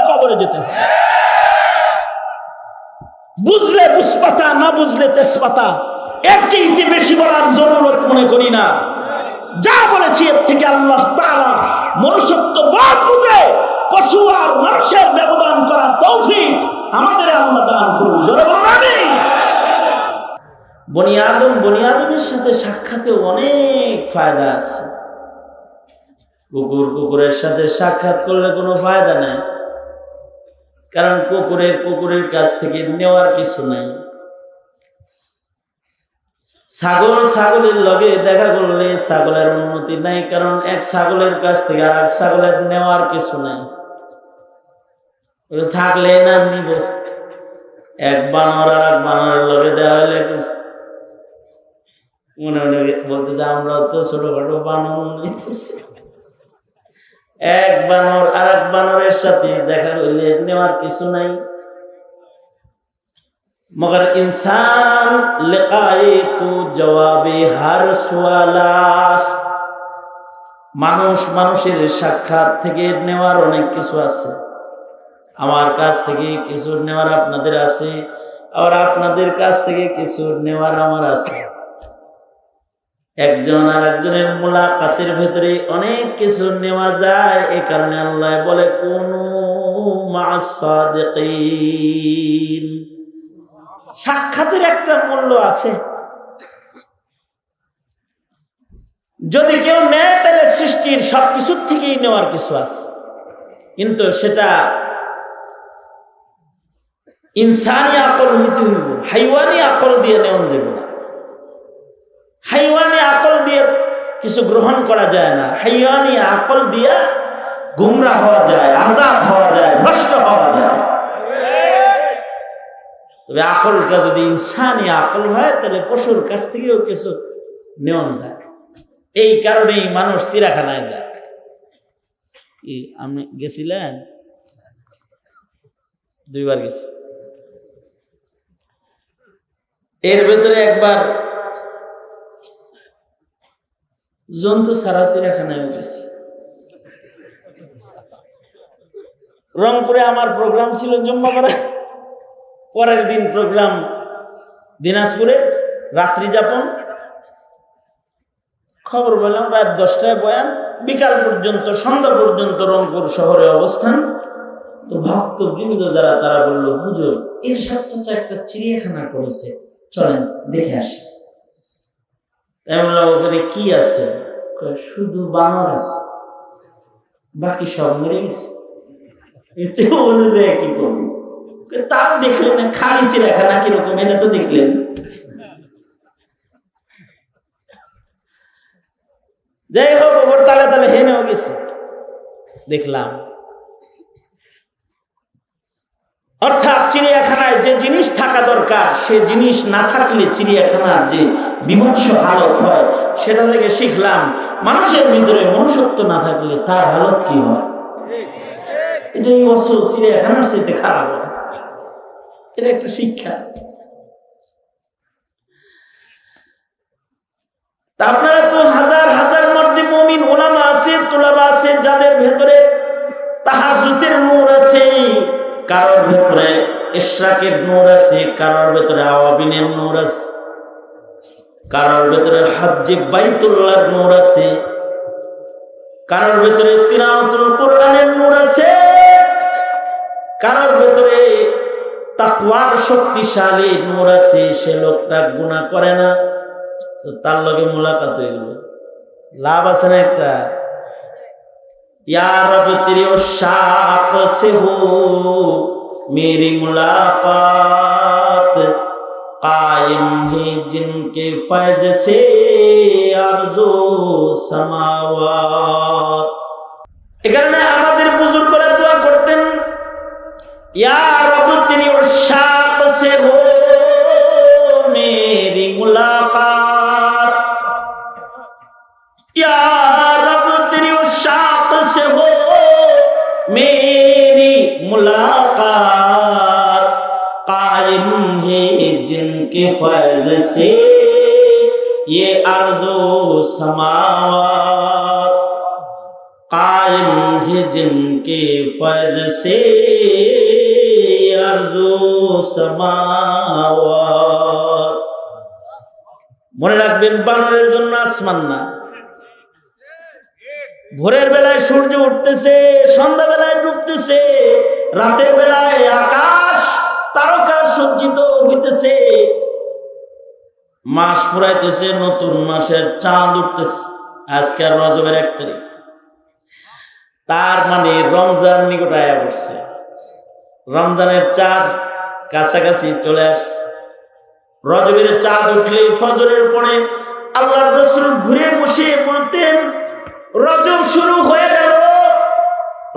কবরে যেতে হবে। বুঝলে বুঝপাতা, না বুঝলে তেজপাতা, এর চেয়ে বেশি বলার জরুরত মনে করি না। যা বলেছি এর থেকে আল্লাহ তাআলা মনুষ্যত্ব বোধ বুঝে পশু আর মানুষের ব্যবধান করার তৌফিক আমাদের আল্লাহ দান করুন। জোরে বলুন আমিন। বনি আদমের সাথে সাক্ষাতেও অনেক ফায়দা আছে। কুকুরের সাথে সাক্ষাৎ করলে কোনো ফায়দা নাই, কারণ কুকুরের কাছ থেকে নেওয়ার কিছু নাই। ছাগলের লগে দেখা করলে ছাগলের উন্নতি নাই, কারণ এক ছাগলের কাছ থেকে আর এক ছাগলের নেওয়ার কিছু নাই। থাকলে না নিব। এক বানর আর এক বানরের লগে দেওয়া হইলে মনে মনে বলতেছে আমরা তো ছোটখাটো বানর নিতেছি। এক বানর আর এক বানরের সাথে দেখা হইলে নেওয়ার কিছু নাই। মগর ইনসান লিকায়ে তু জবাবে হার সুয়ালাস, মানুষের সাক্ষাৎ থেকে নেওয়ার অনেক কিছু আছে। আমার কাছ থেকে কিছু নেওয়ার আপনাদের আছে, আর আপনাদের কাছ থেকে কিছু নেওয়ার আমার আছে। একজন আর একজনের মুলাকাতের ভেতরে অনেক কিছু নেওয়া যায়। এই কারণে আল্লাহ বলে কুনু মা'আস সাদিকিন। সাক্ষাতের একটা মূল্য আছে। যদি কেউ নেয় তাহলে সৃষ্টির সবকিছুর থেকেই নেওয়ার কিছু আছে, কিন্তু সেটা ইনসানি আকল হইতে হইব, হাইওয়ানি আকল দিয়ে নেওয়া যাবে না। হাইওয়ানি আকল দিয়ে কিছু গ্রহণ করা যায় না। হাইওয়ানি আকল দিয়ে গুমরা হওয়া যায়, আজাদ হওয়া যায়, ভ্রষ্ট হওয়া যায়। তবে আকলটা যদি ইনসানি আকল হয় তাহলে পশুর কাছ থেকেও কিছু নেওয়া যায়। এই কারণেই মানুষ চিড়িয়াখানায় যায়। আপনি গেছিলেন? 2 বার গেছি। এর ভেতরে একবার জন্তু ছাড়া চিড়িয়াখানায় গেছি। রংপুরে আমার প্রোগ্রাম ছিল জুম্মাবারে, পরের দিন প্রোগ্রাম দিনাজপুরে, রাত্রি যাপন। খবর পেলাম রাত 10টায় বয়ান, বিকাল পর্যন্ত, সন্ধ্যা পর্যন্ত রংপুর শহরে অবস্থান। তো ভক্তবৃন্দ যারা, তারা বলল হুজুর এরশাদ চাচা একটা চিড়িয়াখানা করেছে, চলেন দেখে আসি। ওখানে কি আছে? শুধু বানর আছে, বাকি সব মরে গেছে। এতে বলে যে কি করবো, তার দেখলেন না খালি চিড়িয়াখানা কিরকম, এটা তো দেখলেন। যাই হোক, ওপর তালে হেনেও গেছে, দেখলাম। অর্থাৎ চিড়িয়াখানায় যে জিনিস থাকা দরকার সে জিনিস না থাকলে চিড়িয়াখানার যে বিভৎস হালত হয়, সেটা থেকে শিখলাম মানুষের ভিতরে মনুষ্যত্ব না থাকলে তার হালত কি হয়। এটাই আসল চিড়িয়াখানার চাইতে খারাপ হয়। এটা একটা শিক্ষা। আপনারা তো হাজার হাজার মর্দে মুমিন উলামা আছে, তুলাবা আছে, যাদের ভেতরে তাহাজ্জুদের নূর আছে, কারোর ভেতরে ইশরাকের নূর আছে, কারোর ভেতরে আওয়াবিনের নূর আছে, কারোর ভেতরে হজ্জে বাইতুল্লাহর নূর আছে, কারোর ভেতরে তিলাওয়াতুল কোরআনের নূর আছে, কারোর ভেতরে তাকওয়ার শক্তিশালী নূর আছে। সে লোকটা গুনাহ করে না, তো তার লগে মুলাকাত হইল, লাভ আছে না একটা। या रब तेरे शाप से हो मेरी मुलाकात, कायम है जिनके फैज़ से अर्ज़ो समावात। এখানে আমাদের বুজুর্গরা দোয়া করতেন, या रब तेरे शाप से हो मेरी मुलाकात, या रब तेरे शाप से हो मेरी मुलाकात, कायम है जिनके फैज़ से ये अर्ज़ो समावात, कायम है जिनके के फैज से अर्जो समावात। মনে রাখবেন, বানরের জন্য আসমান না। ভোরের বেলায় সূর্য উঠতেছে, সন্ধ্যা বেলায় ডুবতেছে, রাতের বেলায় আকাশ তারকা সজ্জিত হইতেছে, মাস ফুরাইতেছে, নতুন মাসের চাঁদ উঠতেছে। আজকে রজবের 1 তারিখ, তার মানে রমজান নিকট আয়া পড়ছে, রমজানের চাঁদ কাছাকাছি চলে আসছে। রজবের চাঁদ উঠলে ফজরের পরে আল্লাহর রাসূল ঘুরে বসে বলতেন, রজব শুরু হয়ে গেল,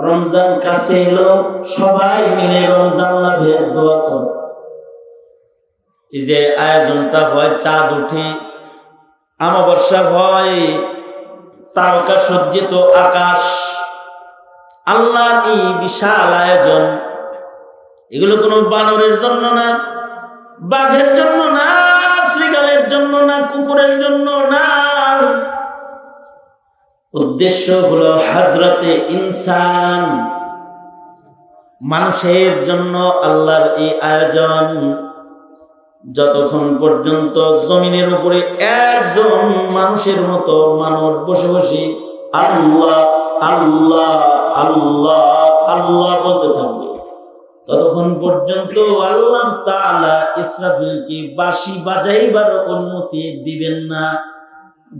রমজান কাছে এলো, সবাই মিলে রমজান লাভের দোয়া কর। এই যে আয়োজনটা হয়, চাঁদ উঠে, অমাবস্যা হয়, তারকা সজ্জিত আকাশ, আল্লাহর এই বিশাল আয়োজন, এগুলো কোনো বানরের জন্য না, বাঘের জন্য না, শ্রীগালের জন্য না, কুকুরের জন্য না। উদ্দেশ্য হলো হযরতে ইনসান, মানুষের জন্য আল্লাহর এই আয়োজন। যতক্ষণ পর্যন্ত জমিনের উপরে একজন মানুষের মতো মানুষ বসে বসে আল্লাহ আল্লাহ আল্লাহ আল্লাহ বলতে থাকবে, ততক্ষণ পর্যন্ত আল্লাহ তাআলা ইসরাফিলকে বাঁশি বাজাইবার অনুমতি দিবেন না।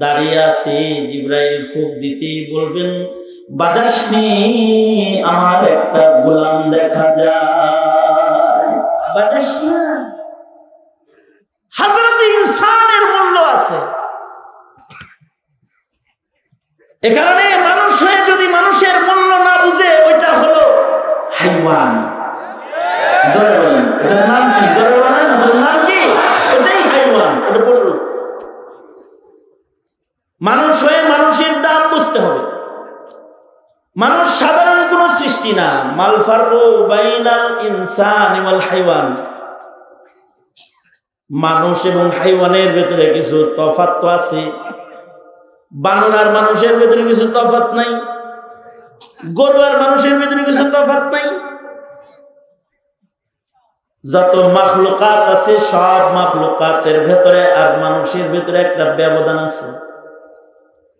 দাঁড়িয়ে আছে, জিবরাইল ফুঁক দিতে বলবেন, বাজাসনি, আমার একটা গোলাম দেখা যায়, বাজাস না। হযরত ইনসানের মূল্য আছে। এ কারণে মানুষ হয়ে যদি মানুষের মূল্য না বুঝে, ওইটা হলো হাইওয়ান। জোরে বলেন, এটার নাম কি? জোরে বলেন, এটার নাম কি? এটাই হাইওয়ান, এটা পশু। মানুষ হয়ে মানুষের দাম বুঝতে হবে। মানুষ সাধারণ কোন সৃষ্টি না। মাল ফারকু বাইনাল ইনসানি ওয়াল হাইওয়ান, মানুষ এবং হাইওয়ানের ভেতরে কিছু তফাৎ তো আছে। বানর আর মানুষের ভেতরে কিছু তফাৎ নাই, গরু আর মানুষের ভেতরে কিছু তফাৎ নাই। যত মাখলুকাত আছে, সব মাখলুকাতের ভেতরে আর মানুষের ভেতরে একটা ব্যবধান আছে।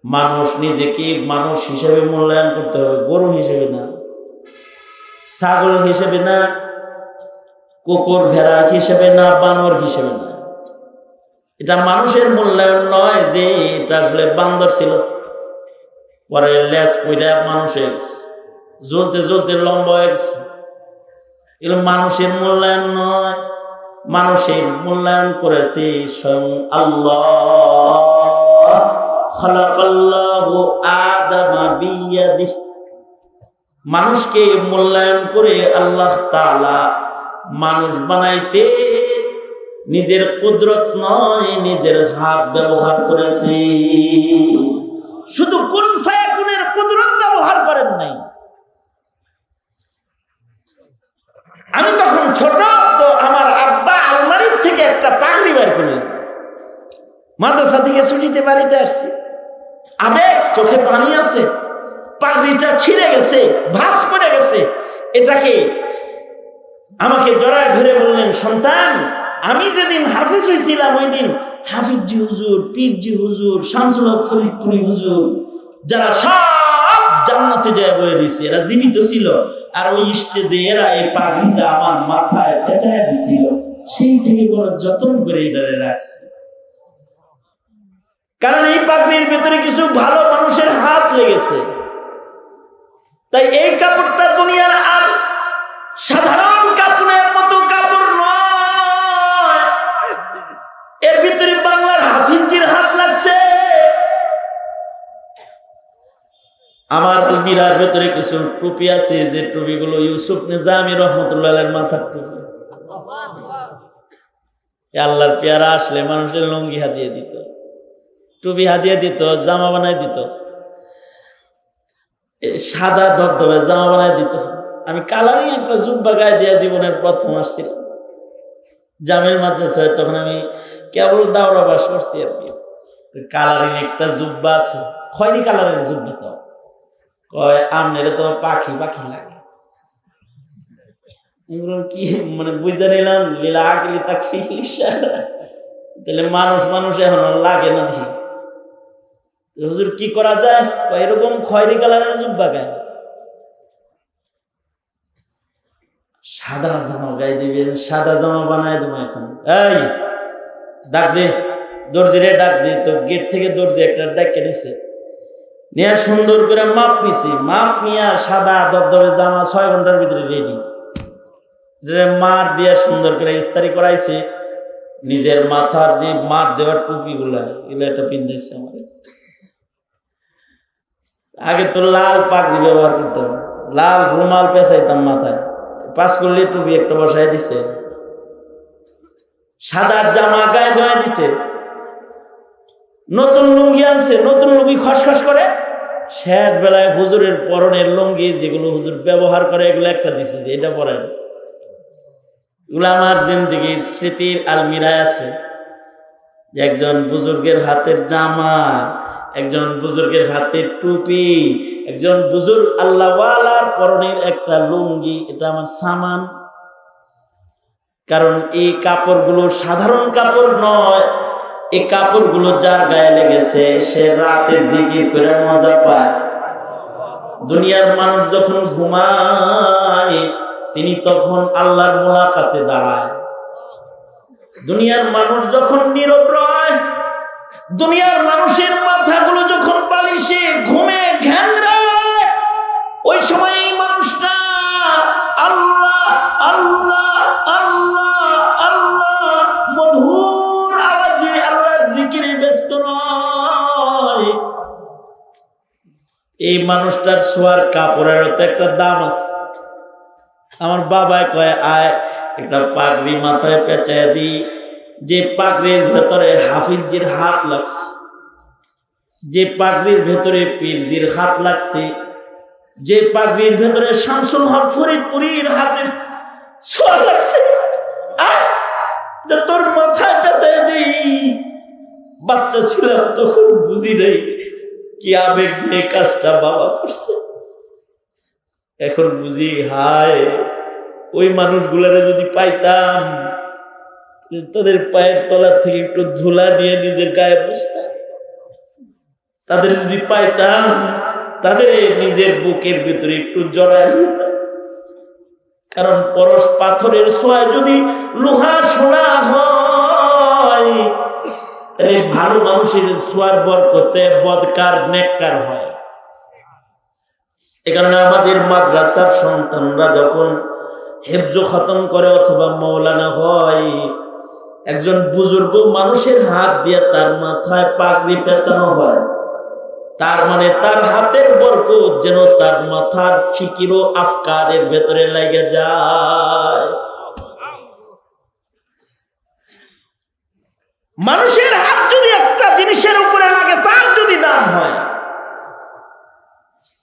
মানুষ নিজেকে মানুষ হিসেবে মূল্যায়ন করতে হবে, গরু হিসেবে না, ছাগল হিসেবে না, কুকুর ভেড়া হিসেবে না, বানর হিসেবে না। এটা মানুষের মূল্যায়ন নয় যে এটা আসলে বান্দর ছিল, পরে লেজ পইরা মানুষ হয়ে গেছে, জ্বলতে জ্বলতে লম্বা হয়ে গেছে। এগুলো মানুষের মূল্যায়ন নয়। মানুষের মূল্যায়ন করেছে স্বয়ং আল্লাহ। খালাকাল্লাহু আদামা বিয়াদিহি, মানুষকে মূল্যায়ন করে আল্লাহ তাআলা মানুষ বানাইতে নিজের কুদরত নয়, নিজের হাত ব্যবহার করেছে। শুধু কুন ফায়াকুনের কুদরত ব্যবহার করেন নাই। আমি তখন ছোট, তো আমার আব্বা আলমারির থেকে একটা পাগড়ি বের করলেন। মাদ্রাসা থেকে ছুটিতে বাড়িতে আসছি, আবেগ, চোখে পানি আছে, পাগড়িটা ছিঁড়ে গেছে, ভাঁজ পড়ে গেছে। এটাকে আমাকে জড়ায় ধরে বললেন, সন্তান, আমি যেদিন হাফিজ হয়েছিলাম ওই দিন হাফিজজি হুজুর, পীরজি হুজুর, শামসুল হক ফরিদপুরি হুজুর, যারা সব জান্নাতে যায় বয়ে দিছে, এরা জীবিত ছিল। আর ওই স্টেজে এরা এই পাগড়িটা আমার মাথায় পেঁচায় দিছিল, সেই থেকে বড় যত্ন করে এটারে রাখছে। কারণ এই পাগড়ির ভেতরে কিছু ভালো মানুষের হাত লেগেছে। তাই এই কাপড়টা দুনিয়ার আর সাধারণ কাপড়ের মতো কাপড় নয়, এর ভিতরে বাংলার হাফিজজির হাত লাগছে। আমার আলমিরার ভেতরে কিছু টুপি আছে, যে টুপিগুলো ইউসুফ নিজামী রহমতুল্লাহের মাথার টুপি। আল্লাহর পেয়ারা আসলে মানুষের লুঙ্গি হাতিয়ে দিত, টুপি হাতিয়ে দিত, জামা বানাই দিত, সাদা ধবধবে জামা বানাই দিত। আমি কালারিং একটা জুব্বা গায়ে দিয়া জীবনের প্রথম আসছিলাম জামিল মাদ্রাসায়, তখন আমি কেবল দাওরা বাস করছি আর কি। কালারিং একটা জুব্বা আছে, খয়েরি কালারের জুব্বা, তো কয় আমনের তো পাখি পাখি লাগে। এগুলো কি মানে বুঝতে নিলাম লীলা আগলি তাকে তাহলে মানুষ মানুষ এখন লাগে না দেখি। হুজুর কি করা যায়? এরকম খয়েরি কালারের জুব্বা গায়ে সাদা জামা গায়ে দিবেন, সাদা জামা বানায় দেবো এখন। এই ডাক দে, দর্জিরে ডাক দে। তো গেট থেকে দর্জি একটা ডাকে নিছে, নিয়ে সুন্দর করে মাপ নিছি, মাপ নিয়ে সাদা দবদবে জামা 6 ঘন্টার ভিতরে রেডি। মার দিয়ে সুন্দর করে ইস্তারি করাইছে। নিজের মাথার যে মার দেওয়ার টুপি গুলা এগুলো একটা পিন্ধাইছে আমার। আগে তো লাল পাগড়ি ব্যবহার করতাম, লাল রুমাল পেঁচাইতাম মাথায়, 5 করলে টুপি একটা বসাই দিছে, সাদা জামা গায়ে ধোয়া দিছে, নতুন লুঙ্গি আনছে, নতুন লুঙ্গি খসখস করে। শেষ বেলায় হুজুরের পরনের লুঙ্গি যেগুলো হুজুর ব্যবহার করে এগুলো একটা দিছে যে এটা পরেন। এগুলো আমার জিন্দেগির স্মৃতির আলমিরায় আছে। একজন বুজুর্গের হাতের জামা, একজন বুজুর্গের হাতের টুপি, একজন বুজুর্গ আল্লাহওয়ালার পরনের একটা লুঙ্গি, এটা আমার সামান। কারণ এই কাপড়গুলো সাধারণ কাপড় নয়, এই কাপড়গুলো যার গায়ে লেগেছে সে রাতে জিকির করে মজা পায়। দুনিয়ার মানুষ যখন ঘুমায় তিনি তখন আল্লাহর মোলাকাতে দাঁড়ায়। দুনিয়ার মানুষ যখন নীরব রয়, দুনিয়ার মানুষের মাথাগুলো যখন বালিশে ঘুমে ঘ্যাংরায়, ওই সময় এই মানুষটা আল্লাহ আল্লাহ আল্লাহ আল্লাহ মধুর আওয়াজে আল্লাহর জিকিরে ব্যস্ত নয়। এই মানুষটার সোয়ার কাপড়েরও তো একটা দাম আছে। আমার বাবা কয় আয় একটা পাগড়ি মাথায় পেঁচায় দি, যে পাগড়ির ভেতরে হাফিজজির হাত লাগছে, যে পাগড়ির ভেতরে পীরজির হাত লাগছে, যে পাগড়ির ভেতরে শামসুল হক ফরিদপুরীর হাতের ছোঁয়া লাগছে, তোর মাথায় পেঁচায় দিই। বাচ্চা ছিলাম তখন বুঝি নাই কি আবেগ নিয়ে কাজটা বাবা করছে। এখন বুঝি হায় ওই মানুষগুলারে যদি পাইতাম, তাদের পায়ের তলার থেকে একটু ধুলা নিয়ে নিজের গায়ে বসতাম। তাদের যদি পাইতাম, তাদের নিজের বুকের ভিতরে একটু জড়ায় দিতাম। কারণ পরশ পাথরের ছোঁয়ায় যদি লোহা সোনা হয়, তাহলে ভালো মানুষের ছোঁয়ার বরকতে বদকার নেককার হয়। এ কারণে আমাদের মাদ্রাসার সন্তানরা যখন হেফজ খতম করে অথবা মৌলানা হয়, একজন বুজুর্গ মানুষের হাত দিয়ে তার মাথায় পাগড়ি পেঁচানো হয়, তার মানে তার হাতের বরকত যেন তার মাথার ফিকির ও আফকারের ভেতরে লেগে যায়। মানুষের হাত যদি একটা জিনিসের উপরে লাগে, তার যদি দাম হয়,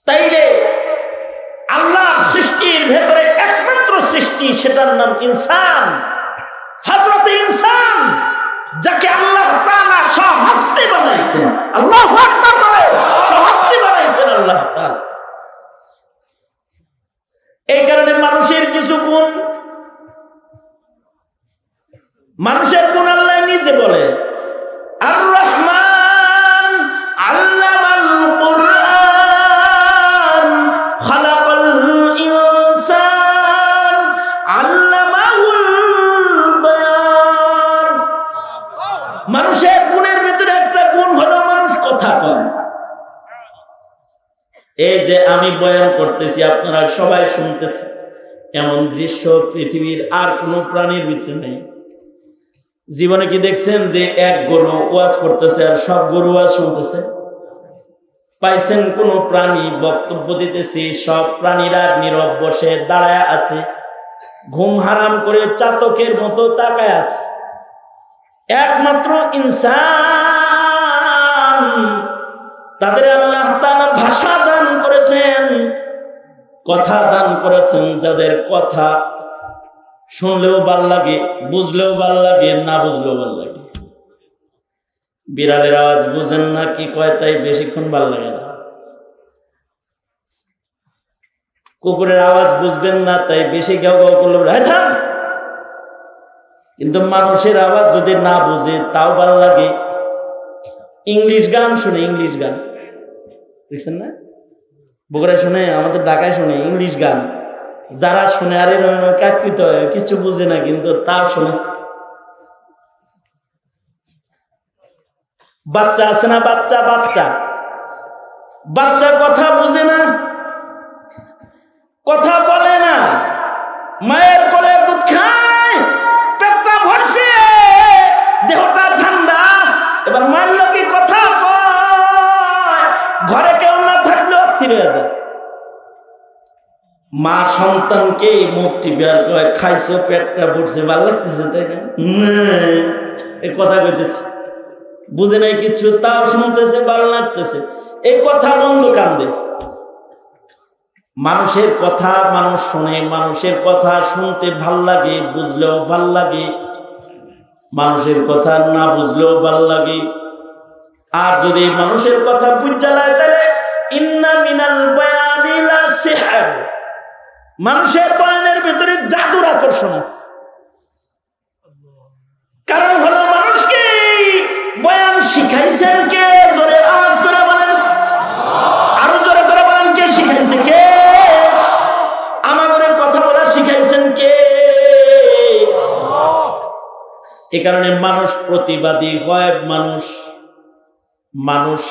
তাইলে আল্লাহ সৃষ্টির ভেতরে একমাত্র সৃষ্টি, সেটার নাম ইনসান। হযরত ইনসান যাকে আল্লাহ তাআলা স্বহস্তে বানাইছেন, আল্লাহু আকবার বলে, স্বহস্তে বানাইছেন আল্লাহ তাআলা। এই কারণে মানুষের কিছু গুণ, মানুষের গুণ আল্লাহ নিজে বলে, আর রহমান আল্লামাল কুরআন খালাকাল ইনসান আল্লামাহুল বায়ান। মানুষের গুণের ভিতরে একটা গুণ হলো মানুষ কথা কয়। এই যে আমি বয়ান করতেছি, আপনারা সবাই শুনতেছেন, এমন দৃশ্য পৃথিবীর আর কোনো প্রাণীর ভিতরে নেই। জীবনে কি দেখছেন যে এক গরু ওয়াজ করতেছে আর সব গরু ওয়াজ শুনতেছে? পাইছেন কোন প্রাণী বক্তব্য দিতেছে, সব প্রাণীরা নীরব বসে দাঁড়ায় আছে, ঘুম হারাম করে চাতকের মতো তাকায় আছে? একমাত্র ইনসান, তাদের আল্লাহ তাআলা ভাষা দান করেছেন, কথা দান করেছেন, যাদের কথা শুনলেও ভাল লাগে, বুঝলেও ভাল লাগে, না বুঝলেও ভাল লাগে। বিড়ালের আওয়াজ বুঝেন না কি কয়, তাই বেশিক্ষণ ভাল লাগে না। কুকুরের আওয়াজ বুঝবেন না, তাই বেশি গাও গাও করলে থাম। কিন্তু মানুষের আওয়াজ যদি না বুঝে তাও ভালো লাগে। ইংলিশ গান শুনে, ইংলিশ গান দেখছেন না, বগুড়ায় শুনে, আমাদের ঢাকায় শুনে ইংলিশ গান। যারা শুনে আরে কাকিত কিছু বুঝে না, কিন্তু তাও শুনে। বাচ্চা আছে না, বাচ্চা বাচ্চা বাচ্চা কথা বুঝে না, কথা বলে না, মায়ের কোলে দুধ খায়, পেটটা ভরছে, দেহটা ঠান্ডা, এবার মারল কি কথা কয়, ঘরে কেউ না থাকলে অস্থির হয়ে যায়। মা সন্তানকে মুক্তি বের করে, খাইছো, পেটটা ভরছে, ভালো লাগতেছে, তাই না, এই কথা কইতেছে, বুঝে নাই কিছু, তাও শুনতেছে, ভালো লাগতেছে, এই কথা বন্ধ কান্দে। মানুষের কথা মানুষ শোনে, মানুষের কথা শুনতে ভাল লাগে, বুঝলেও ভাল লাগে, মানুষের কথা না বুঝলেও ভাল লাগে। আর যদি মানুষের কথা বুঝা যায়, তাহলে ইন্না মিনাল বায়ানি লা সিহর, মানুষের বয়ানের ভিতরে জাদুর আকর্ষণ আছে। কারণ হলো মানুষকে বয়ান শিখাইছেন কে? জোরে আওয়াজ করে বলেন, আরো জোরে করে বলেন, কে শিখাইছে? কে? আমাদের কথা বলা শিখাইছেন কে? এ কারণে মানুষ প্রতিবাদী হয়, মানুষ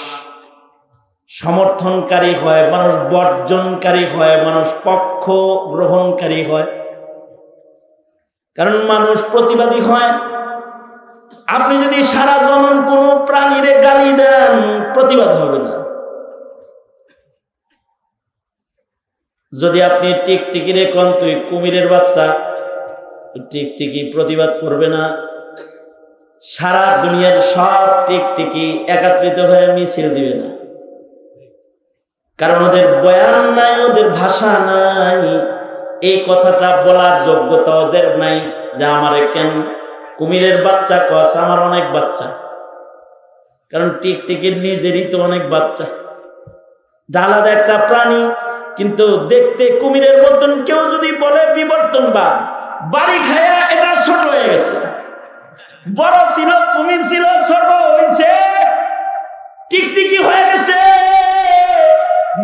সমর্থনকারী হয়, মানুষ বর্জনকারী হয়, মানুষ পক্ষ গ্রহণকারী হয়। কারণ মানুষ প্রতিবাদী হয়। আপনি যদি সারা জনম কোনো প্রাণীরে গালি দেন, প্রতিবাদ হবে না। যদি আপনি টিকটিকিরে কোন তুই কুমিরের বাচ্চা, টিকটিকি প্রতিবাদ করবে না। সারা দুনিয়ার সব টিকটিকি একত্রিত হয়ে মিছিল দিবে না, কারণ ওদের বয়ান নাই, ওদের ভাষা নাই, এই কথাটা বলার যোগ্যতা ওদের নাই যে আমারে কেন কুমিরের বাচ্চা কস, আমার অনেক বাচ্চা। কারণ টিকটিকির নিজেরই তো অনেক বাচ্চা, আলাদা একটা প্রাণী, কিন্তু দেখতে কুমিরের মতন। কেউ যদি বলে বিবর্তনবাদ, বাড়ি খায়া এটা ছোট হয়ে গেছে, বড় ছিল কুমির ছিল, ছোট হয়েছে, টিকটিকি হয়ে গেছে,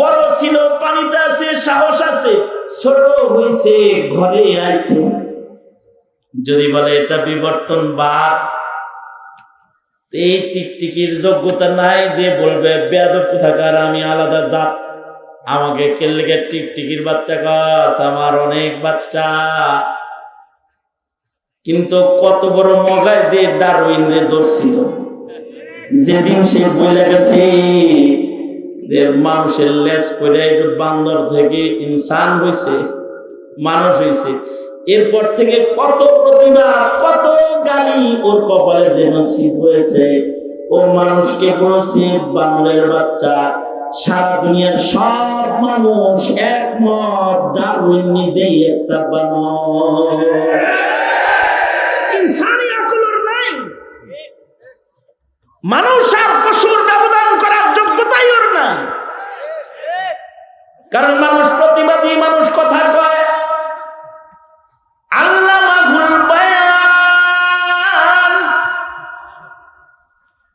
বড় ছিল পানিতে আছে, সাহস আছে, ছোট হয়েছে, ঘরে আছে। যদি বলে এটা বিবর্তনবাদ, এই টিকটিকির যোগ্যতা নাই যে বলবে বেয়াদব কোথাকার, আমি আলাদা জাত, আমাকে কেল্লেকে টিকটিকির বাচ্চা গাছ, আমার অনেক বাচ্চা। কিন্তু কত বড় মগায় যে ডারউইন রে ধরছিল, যেদিন সে বলে গেছে যে মানুষের লেজ করে একটু বান্দর থেকে ইনসান হয়েছে, মানুষ হয়েছে, এরপর থেকে কত প্রতিবাদ, কত গালি ওর কপালে যে নসিব হয়েছে। ও মানুষকে বলছে বানরের বাচ্চা। সারা দুনিয়ার সব মানুষ একমত, ডারউইন নিজেই একটা বানর। ইনসানি আকল ওর নাই, মানুষ আর পশুর ব্যবধান করার যোগ্যতাই ওর নাই। কারণ মানুষ প্রতিবাদী, মানুষ কথা কয়। আল্লামাহুল বায়ান,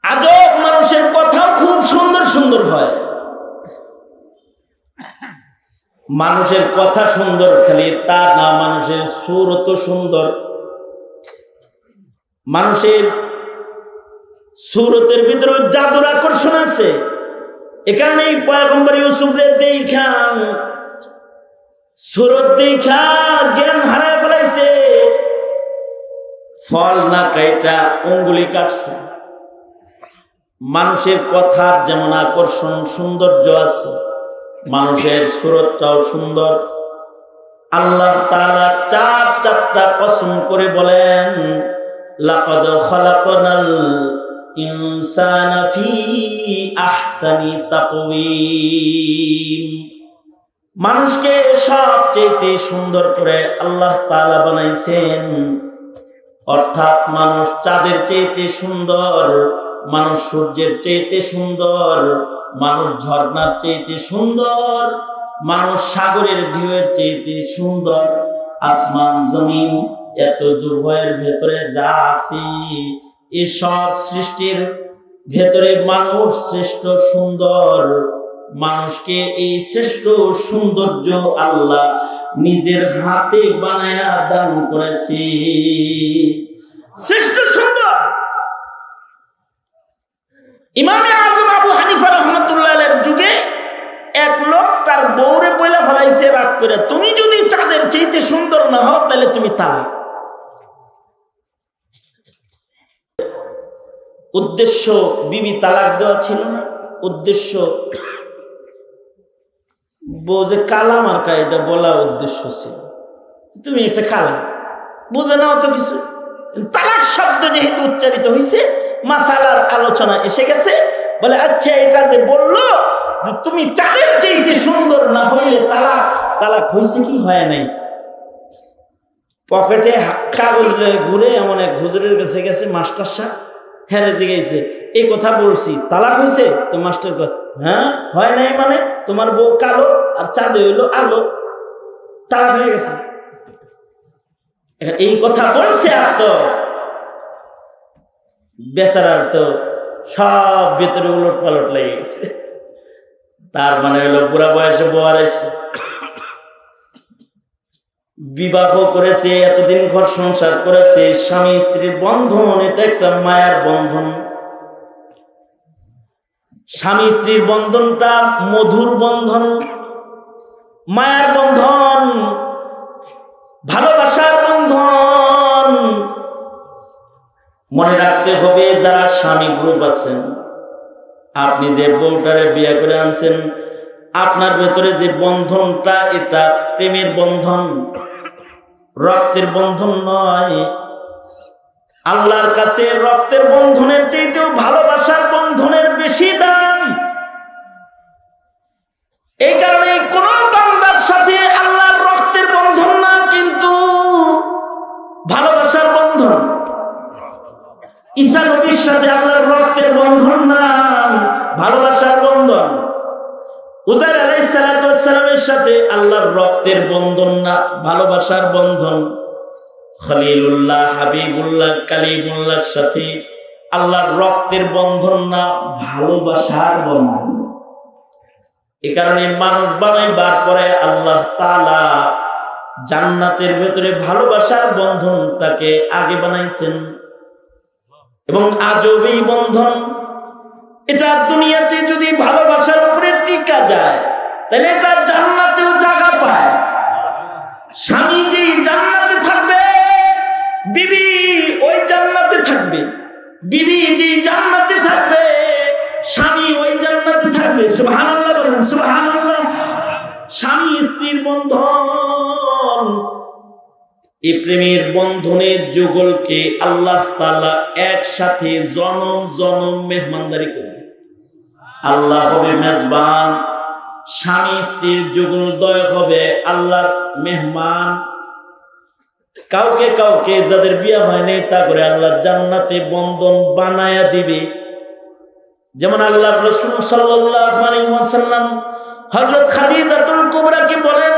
আজব মানুষের কথাও খুব সুন্দর সুন্দর হয়। মানুষের কথা সুন্দর খালি তা না, মানুষের সুরত সুন্দর। মানুষের সুরতের ভিতরে জাদুর আকর্ষণ আছে। এ কারণেই পয়গম্বর ইউসুফরে দেখা, সুরত দেখা জ্ঞান হারায় ফেলাইছে। ফল না কাইটা অঙ্গুলি কাটছে। মানুষের কথার যেমন আকর্ষণ সৌন্দর্য আছে, মানুষের সুরতটাও সুন্দর। আল্লাহ তাআলা চারটা কসম করে বলেন, লাকাদ খালাকনাল ইনসানা ফি আহসানি তাকওয়িম। মানুষকে সবচেয়ে সুন্দর করে আল্লাহ তাআলা বানাইছেন। অর্থাৎ মানুষ চাঁদের চাইতে সুন্দর, মানুষ সূর্যের চাইতে সুন্দর, মানুষ ঝর্ণার চাইতে সুন্দর, মানুষ সাগরের ঢেউয়ের চেয়ে সুন্দর, আসমান জমিন এত দুর্ভয়ের ভেতরে যা আছে এসব সৃষ্টির ভেতরে মানুষ শ্রেষ্ঠ সুন্দর। মানুষকে এই শ্রেষ্ঠ সৌন্দর্য আল্লাহ নিজের হাতে বানায়া দান করেছে, শ্রেষ্ঠ সুন্দর। ইমামে আজম আবু হানিফা রাহমাতুল্লাহ আলাইহির যুগে এক লোক তার বউরে বইলা ফেলাইছে রাগ করে, তুমি যদি চাঁদের চাইতে সুন্দর না হও তাহলে তুমি তালাক। উদ্দেশ্য বিবি তালাক দেওয়া ছিল না, উদ্দেশ্য বউ যে কালা মার্কা এটা বলা উদ্দেশ্য ছিল। তুমি একটা কালা, বুঝে নাও তো কিছু। তালাক শব্দ যেহেতু উচ্চারিত হয়েছে, মাসালার আলোচনা এসে গেছে, বলে আচ্ছা এটা যে বললো তুমি চাঁদের চাইতে সুন্দর না হইলে তালাক, তালাক হয়েছে কি হয় নাই? পকেটে কাগজ ঘুরে এমন এক হুজুরের কাছে গেছে, মাস্টার সাহেব হেরে জিগাইছে এই কথা বলছি, তালাক হয়েছে? তো মাস্টার কয় হ্যাঁ হয় নাই, মানে তোমার বউ কালো আর চাঁদে হইলো আলো, তালাক হয়ে গেছে। এই কথা বলছে আর তো বেচারার তো সব ভেতরে উলট পালট লেগে গেছে। তার মানে হলো বুড়া বয়সে বউ হারাইছে, বিবাহ করেছে, এতদিন ঘর সংসার করেছে, স্বামী স্ত্রীর বন্ধন এটা একটা মায়ার বন্ধন। স্বামী স্ত্রীর বন্ধনটা মধুর বন্ধন, মায়ার বন্ধন, ভালোবাসার বন্ধন। মনে রাখতে হবে যারা স্বামী গ্রুপ আছেন, আপনি যে বউটারে বিয়ে করে আনছেন, আপনার ভেতরে যে বন্ধনটা এটা প্রেমের বন্ধন, রক্তের বন্ধন নয়। আল্লাহর কাছে রক্তের বন্ধনের চাইতেও ভালোবাসার বন্ধনের বেশি দাম। এই কারণে কোন বান্দার সাথে আল্লাহর রক্তের বন্ধন না, কিন্তু ভালোবাসার বন্ধন। ঈসা নবীর সাথে আল্লাহর রক্তের বন্ধন না, ভালোবাসার বন্ধন। উজাইর আলাইহিস সালাতু ওয়াস সালামের সাথে আল্লাহর রক্তের বন্ধন না, ভালোবাসার বন্ধন। খলিলুল্লাহ, হাবিবুল্লাহ, কালিমুল্লাহর সাথে আল্লাহর রক্তের বন্ধন না, ভালোবাসার বন্ধন। এ কারণে মানুষ বানাইবার পরে আল্লাহ তাআলা জান্নাতের ভেতরে ভালোবাসার বন্ধনটাকে আগে বানাইছেন। এবং আজব এই বন্ধন, এটা দুনিয়াতে যদি ভালোবাসার উপরে টিকা যায় তাহলে এটা জান্নাতেও জায়গা পায়। স্বামী যেই জান্নাতে থাকবে, বিবি ওই জান্নাতে থাকবে, বিবি যেই জান্নাতে থাকবে, স্বামী ওই জান্নাতে থাকবে। সুবহানাল্লাহ বলেন, সুবহানাল্লাহ। স্বামী স্ত্রীর বন্ধন, এই প্রেমের বন্ধনের যুগলকে আল্লাহ তাআলা একসাথে জনম জনম মেহমানদারি করবে। আল্লাহ হবে মেজবান, স্বামী স্ত্রীর যুগলদ্বয় হবে আল্লাহর মেহমান। কাউকে কাউকে যাদের বিয়ে হয়নি তা করে আল্লাহ জান্নাতে বন্ধন বানায়া দিবে। যেমন আল্লাহর রাসূল সাল্লাল্লাহু আলাইহি ওয়াসাল্লাম হযরত খাদিজাতুল কুবরাকে বলেন,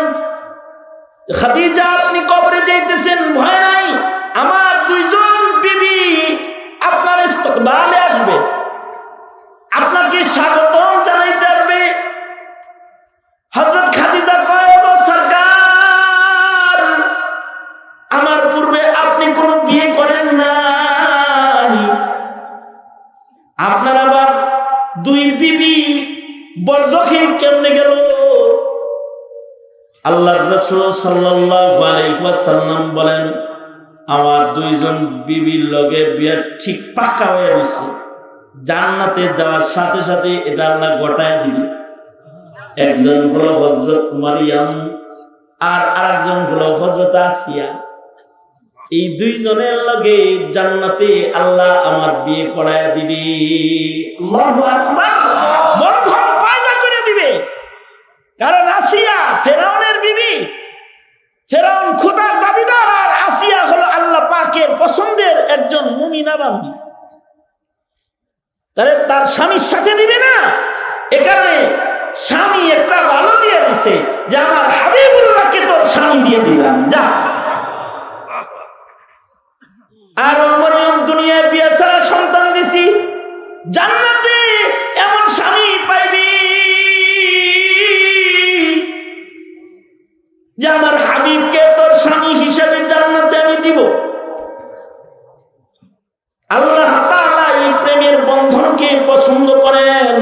খাদিজা আপনি কবরে যাইতেছেন, ভয় নাই, আমার দুইজন বিবি আপনার ইস্তকবালে আসবে, আপনাকে স্বাগতম জানাইতে আসবে। হযরত খাদিজা কয়, ও সরকার, আমার পূর্বে আপনি কোনো বিয়ে করেন নাই, আপনার আবার দুই বিবি বরজখে কেমনে গেল? আল্লাহর রাসূল সাল্লাল্লাহু আলাইহি ওয়াসাল্লাম বলেন, আমার দুইজন বিবির লগে বিয়ে ঠিক পাক্কা হয়ে গেছে, জান্নাতে যাওয়ার সাথে সাথে এটা আল্লাহ ঘটায় দিবে। একজন হলো হযরত মারিয়াম আর আরেকজন হলো হযরত আসিয়া। এই দুইজনের লগে জান্নাতে আল্লাহ আমার বিয়ে পড়ায় দিবে। আল্লাহু আকবার, বন্ধন পয়দা করে দিবে। কারণ আসিয়া ফেরাউনের বিবি, ফেরাউন খোদার দাবিদার, আর আসিয়া হলো আল্লাহ পাকের পছন্দের একজন মুমিনা বান্দী। তাহলে তার স্বামীর সাথে দিবে না। এ কারণে স্বামী একটা ভালো দিয়ে দিছে যে আমার হাবিবুল্লাহকে তোর স্বামী দিয়ে দিলাম, যা। আর মরিয়ম দুনিয়ায় বিয়ে ছাড়া সন্তান দিছি, জান্নাতে এমন স্বামী পাইবি যে আমার হাবিবকে তোর স্বামী হিসেবে জান্নাতে আমি দিব। আল্লাহ তাআলা এই প্রেমের বন্ধনকে পছন্দ করেন।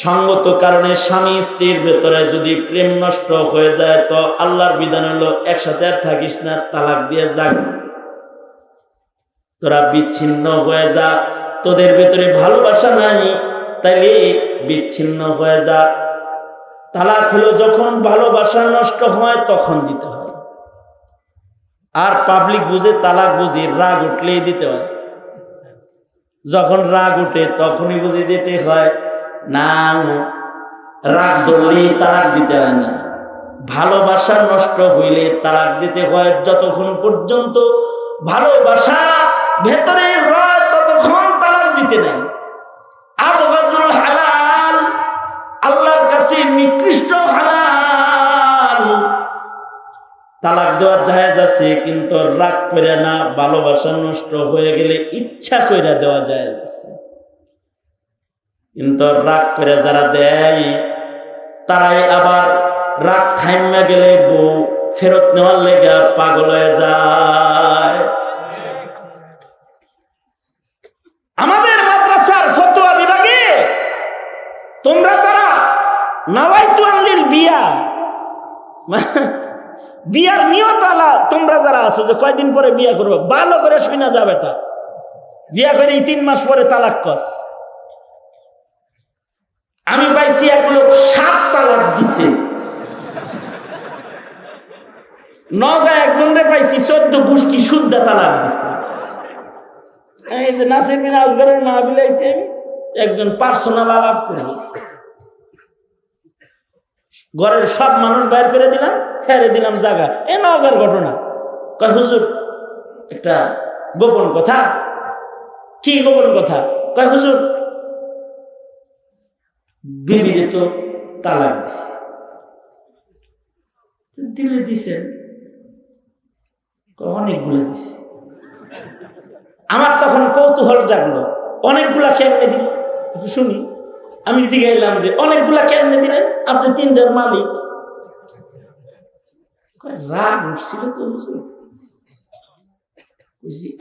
সঙ্গত কারণে স্বামী স্ত্রীর ভেতরে যদি প্রেম নষ্ট হয়ে যায় তো আল্লাহর বিধান হলো একসাথে আর থাকিস না, তালাক দিয়ে যাক, তোরা বিচ্ছিন্ন হয়ে যা। তোদের ভেতরে ভালোবাসা নাই তাইলে বিচ্ছিন্ন হয়ে যা। তালাক হলো যখন ভালোবাসা নষ্ট হয় তখন দিতে হয়। আর পাবলিক বুঝে, তালাক বুঝি রাগ উঠলেই দিতে হয়। যখন রাগ উঠে তখনই বুঝে দিতে হয় না, রাগ ধরলেই তালাক দিতে হয় না। ভালোবাসা নষ্ট হইলে তালাক দিতে হয়। যতক্ষণ পর্যন্ত ভালোবাসা ভেতরে রয় ততক্ষণ তালাক দিতে নাই। আবগাজুল হালাল, আল্লাহর কাছে নিকৃষ্ট হালাল। তালাক দেওয়া জায়েজ আছে, কিন্তু রাগ করে না। ভালোবাসা নষ্ট হয়ে গেলে ইচ্ছা করে দেওয়া জায়েজ আছে, কিন্তু রাগ করে যারা দেয় তারাই আবার রাগ থাইমা গেলে বউ ফেরত নেওয়ার লেগে পাগল হয়ে যায়। আমাদের মাদ্রাসার ফতোয়া বিভাগে তোমরা যারা নাওয়াইতু আনলিল বিয়া, বিয়ার নিয়ত আলা তোমরা যারা আছো যে কয়দিন পরে বিয়া করবো, ভালো করে শুনা যাবে। এটা বিয়া করে 3 মাস পরে তালাক কস। আমি পাইছি এক লোক 7 তালাক দিছে। নওগাঁ একজনরে পাইছি 14 গোষ্ঠী শুদ্ধ তালাক দিছে। এই যে নাসির বিন আসগরের মাহফিলে আইছি আমি, একজন পার্সোনাল আলাপ করব, ঘরের সব মানুষ বাইর করে দিলাম, ফেরে দিলাম জায়গা। এ নওগাঁর ঘটনা। কয় হুজুর একটা গোপন কথা। কি গোপন কথা? কয় হুজুর বিবিরে তো তালাক দিছে। দিলে দিছেন? অনেকগুলো দিছে। আমার তখন কৌতূহল জাগলো, অনেকগুলা কেমনে দিল একটু শুনি। আমি জিজ্ঞাইলাম যে অনেকগুলা কেমনে দিলেন, আপনি 3টার মালিক। রাগ উঠছিল তো হুজুর।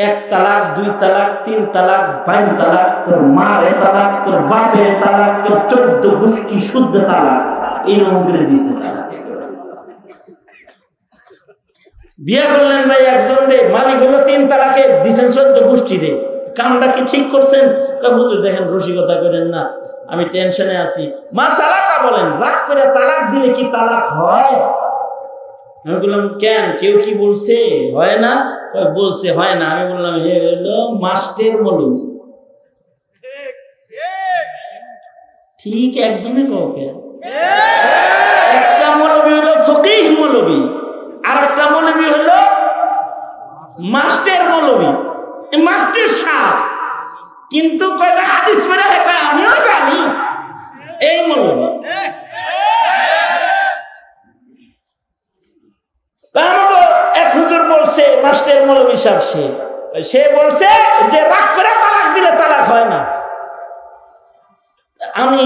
1 তালাক, 2 তালাক, 3 তালাক, 5 তালাক, তোর মায়ের তালাক, তোর বাপের তালাক, তোর 14 গোষ্ঠী শুদ্ধ তালাক, এই রকম করে দিছে। বিয়ে করলেন ভাই একজন রে, মালিক হলো 3 তালাকে দিচ্ছেন 14 গোষ্ঠী রে। কামটা কি ঠিক করছেন? হুজুর দেখেন রসিকতা করেন না, আমি টেনশনে আছি। মাসালাটা বলেন, রাগ করে তালাক দিলে কি তালাক হয়? আমি বললাম কেন, কেউ কি বলছে হয় না? বলছে হয় না। আমি বললাম হে হলো মাস্টের মৌলবি। ঠিক একজনে কাউকে, একটা মৌলবি হলো ফকিহ মৌলবি, আর একটা মৌলবি হলো মাস্টের মৌলবি, মাস্টের সাহেব। কিন্তু কয়টা হাদিস পড়ে আমিও জানি এই মৌলবি। আমাকে এক হুজুর বলছে, মাস্টার মৌলবী সাহেব, সে বলছে যে রাগ করে তালাক দিলে তালাক হয় না। আমি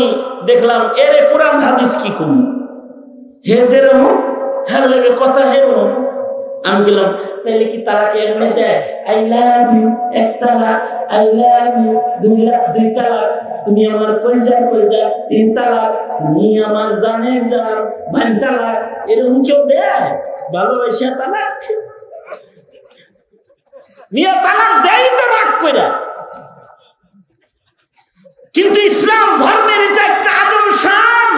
দেখলাম এরে কোরআন হাদিস কি কম, হে যেরকম হ্যাঁ লেগে কথা হেরম। আমি বললাম তাইলে কি তালাক এমনি যায়? আই লাভ ইউ 1 তালাক, আই লাভ ইউ 2 তালাক, তুমি আমার কলজার কলজা 3 তালাক, তুমি আমার জানের জান 5 তালাক, এরকম কেউ দেয়? ভালোবাসা তালাক? মিয়া তালাক দেয় তো রাগ কইরা। কিন্তু ইসলাম ধর্মের এটা একটা আজম শান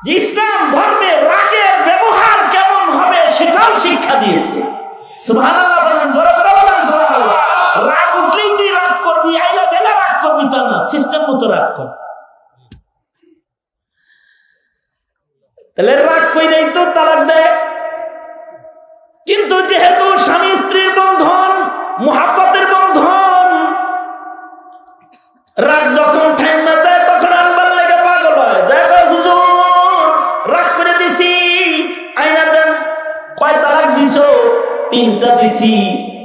যে ইসলাম ধর্মে রাগের ব্যবহার কেমন হবে সেটাও শিক্ষা দিয়েছে। সুবহানাল্লাহ বলেন, জোরে করে বলেন সুবহানাল্লাহ। রাগ উঠলেই তুই রাগ করবি, আইলা গেলে রাগ করবি তা না, সিস্টেম মতো রাগ কর। তাহলে রাগ কইরাই তো তালাক দেয়। কিন্তু যেহেতু স্বামী স্ত্রীর বন্ধন মুহাব্বতের বন্ধন, রাগ যখন থাইমা যায় তখন আনবার লেগে পাগল হয়, যায় দিছি,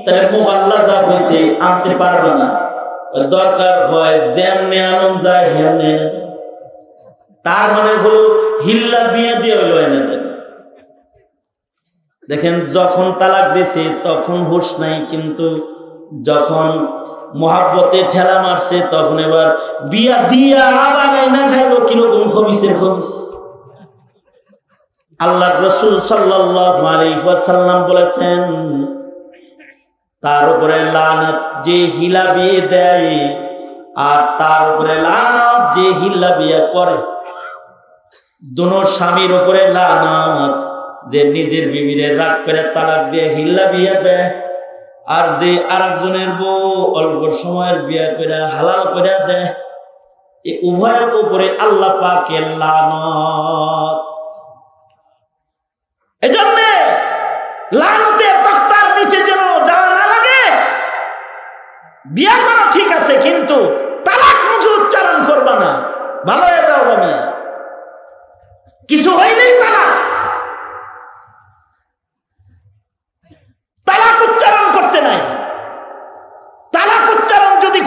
তাহলে মুগাল্লাজা হয়েছে, আনতে পারবে না। দরকার হয় যেমনে আনন্দ যায় হেমনে এনে দেন। তার মানে হলো হিল্লা বিয়ে দিয়ে হইলো এনে দেন। দেখেন যখন তালাক দিছে তখন হুঁশ নাই, কিন্তু যখন মহাব্বতে ঠেলা মারছে তখন এবার বিয়া দিয়া আবার আইনা খাইলো কিরকম খবিসের খবিস। আল্লাহ রাসূল সাল্লাল্লাহু আলাইহি ওয়াসাল্লাম বলেছেন, তার উপরে লানত যে হিলা বিয়ে দেয়, আর তার উপরে লানত যে হিলা বিয়ে করে। দোনো স্বামীর উপরে লানত, যে নিজের বিবিরে রাগ করে তালাক দিয়ে হিল্লা বিয়ে দেয়, আর যে আরেকজনের বউ অল্প সময়ের বিয়ে করে হালাল করে দেয়, এই উভয়ের উপরে আল্লাহ পাকের লানত। এজন্য লানতের তখতার নিচে যেন যাওয়া না লাগে। বিয়ে করা ঠিক আছে, কিন্তু তালাক মুখে উচ্চারণ করবা না, ভালো হয়ে যাও আমি। কিছু হইলেই তালাক, তালাক উচ্চারণ করতে নাই। তালাক উচ্চারণ যদি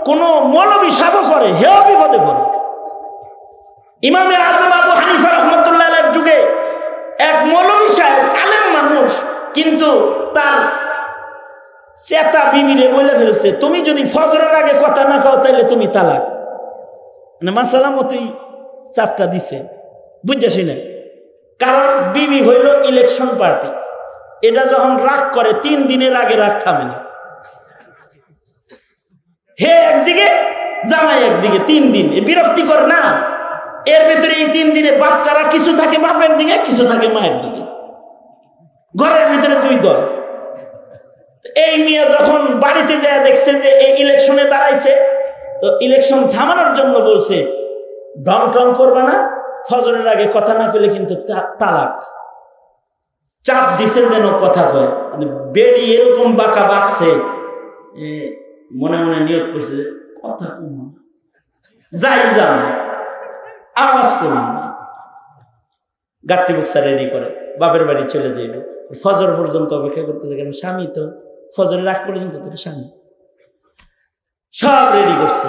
কোনো মৌলবী সাবও করে, হেও বিপদে পড়ে। ইমামে আজম আবু হানিফা রাহমাতুল্লাহ আলাইহির যুগে এক মৌলবী সাহেব, আলেম মানুষ, কিন্তু তার চেতা বিবিরে বলে ফেলছে, তুমি যদি ফজরের আগে কথা না কও তাহলে তুমি তালাক। মানে মাসালা মতোই চাপটা দিছে, বুঝছি না। কারণ বিবি হইল ইলেকশন পার্টি, এটা যখন রাগ করে 3 দিনের আগে রাগ থামে না। হে একদিকে জামাই একদিকে, 3 দিন বিরক্তিকর না? এর ভিতরে এই 3 দিনে বাচ্চারা কিছু থাকে বাপের দিকে, কিছু থাকে মায়ের দিকে, ঘরের ভিতরে 2 দল। এই মেয়ে যখন বাড়িতে যায় দেখছে যে এই ইলেকশনে দাঁড়াইছে, তো ইলেকশন থামানোর জন্য বলছে, ঢং টং করবে না, ফজরের আগে কথা না পেলে কিন্তু তালাক। চাপ দিছে যেন কথা কয়, মানে বেড়ি এরকম বাঁকা বাঁকছে, মনে মনে নিয়ত করছে কথা যাই যান, আওয়াজ করুন। গাট্টি বক্সা রেডি করে বাপের বাড়ি চলে যাইল। ফজর পর্যন্ত অপেক্ষা করতে থাকেন, স্বামী তো ফজরের রাগ পর্যন্ত তো স্বামী সব রেডি করছে।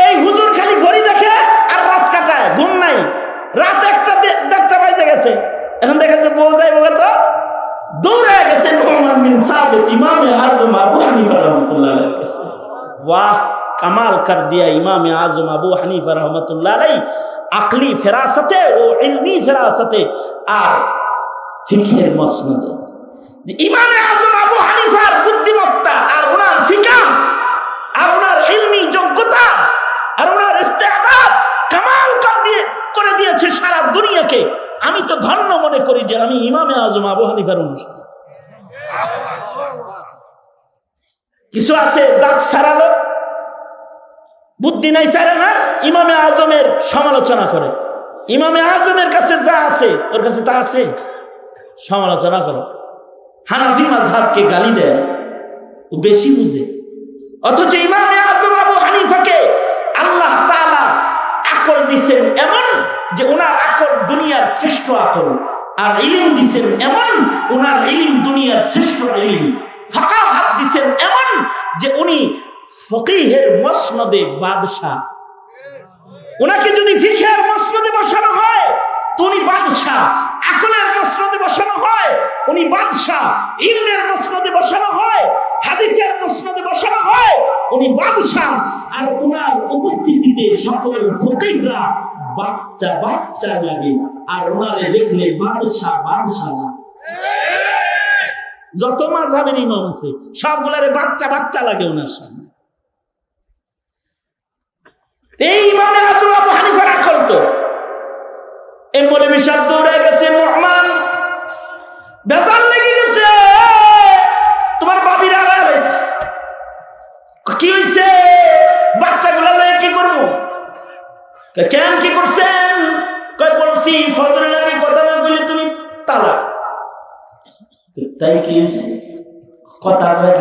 এই হুজুর খালি ঘড়ি দেখে আর রাত কাটায়, ঘুম নাই। রাত 1টা বাজে গেছে, এখন দেখা যাচ্ছে বউ যাইব তো দৌড়ে গেছে নুমান বিন সাবিত ইমামে আজম আবু হানিফা রাহমাতুল্লাহ আলাইহির কাছে। वाह, कमाल कर दिया इमाम आजम अबू हनीफा रहमतुल्लाह अलैहि আকলি ফেরাসতে ও ইলমি ফেরাসতে আর ফিকহের মসনদে। যে ইমাম আজম আবু হানিফার বুদ্ধিমত্তা আর ওনার ফিকহ আর ওনার ইলমি যোগ্যতা আর ওনার ইস্তেদাদ কামাল করে দিয়েছে সারা দুনিয়াকে। আমি তো ধন্য মনে করি যে আমি ইমাম আজম আবু হানিফার অনুসারী। কিছু আছে দাঁত সারালো, বুদ্ধি নাই সারে না, ইমামে আজমের সমালোচনা করে। ইমামে আজমের কাছে যা আছে তোর কাছে তা আছে, সমালোচনা করো। হানাফি মাযহাবকে গালি দেয়, ও বেশি বুঝে। অথচ ইমামে আজম আবু হানিফাকে আল্লাহ তাআলা আকল দিচ্ছেন এমন যে ওনার আকল দুনিয়ার শ্রেষ্ঠ আকল, আর ইলম দিচ্ছেন এমন ওনার ইলম দুনিয়ার শ্রেষ্ঠ ইলম। ফাকাহাত দিচ্ছেন এমন যে উনি ফকিহের মসনদে বাদশাহ। ওনাকে যদি ফিকহের মসনদে বসানো হয় তো উনি বাদশাহ, আকলের মসনদে বসানো হয় উনি বাদশাহ, ইলমের মসনদে বসানো হয়, হাদিসের মসনদে বসানো হয় উনি বাদশাহ। আর ওনার উপস্থিতিতে সকল ফকিহরা বাচ্চা বাচ্চা লাগে, আর ওনারে দেখলে বাদশাহ বাদশাহ লাগে। যত মাযহাবের ইমাম আছে সবগুলারে বাচ্চা বাচ্চা লাগে ওনার সামনে। এই ইমামে আজম আবু হানিফার আকল তো এই মৌলভী সাহেব দৌড়ে গেছে, নুমান বেজাল লেগে গেছে, তোমার বাবির আড়াল কি হয়েছে, বাচ্চাগুলা লয়ে কি করবো? কেন কি করছেন? বলছি ফজরের আগে কথা না বললে তুমি তালাক। তাই কি কথা কয়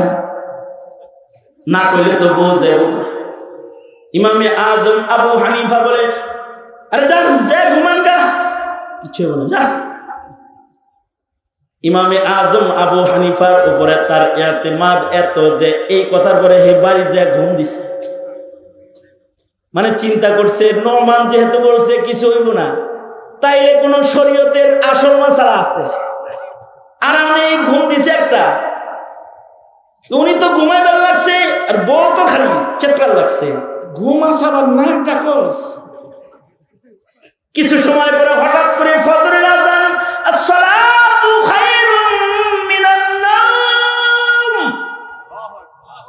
না কইলে তো বউ যাইব। ইমামে আজম আবু হানিফা বলে, আরে যান, যে ঘুমান গা, কিছু বলে যান। ইমামে আজম আবু হানিফার উপরে তার ইতিমাদ এত যে এই কথার পরে হে বাড়ি যে ঘুম দিছে। মানে চিন্তা করছে নোমান যেহেতু বলছে কিছু হইব না, তাইলে কোন শরীয়তের আসল মাসালা আছে, আর আমি ঘুম দিছে একটা। উনি তো ঘুমাইবার লাগছে আর বউ তো খালি চেতকার লাগছে, ঘুম আসাবার নাক ডাকস। কিছু সময় পরে হঠাৎ করে ফজরের আযান, আসসালাতু খায়রুম মিনান নাওম।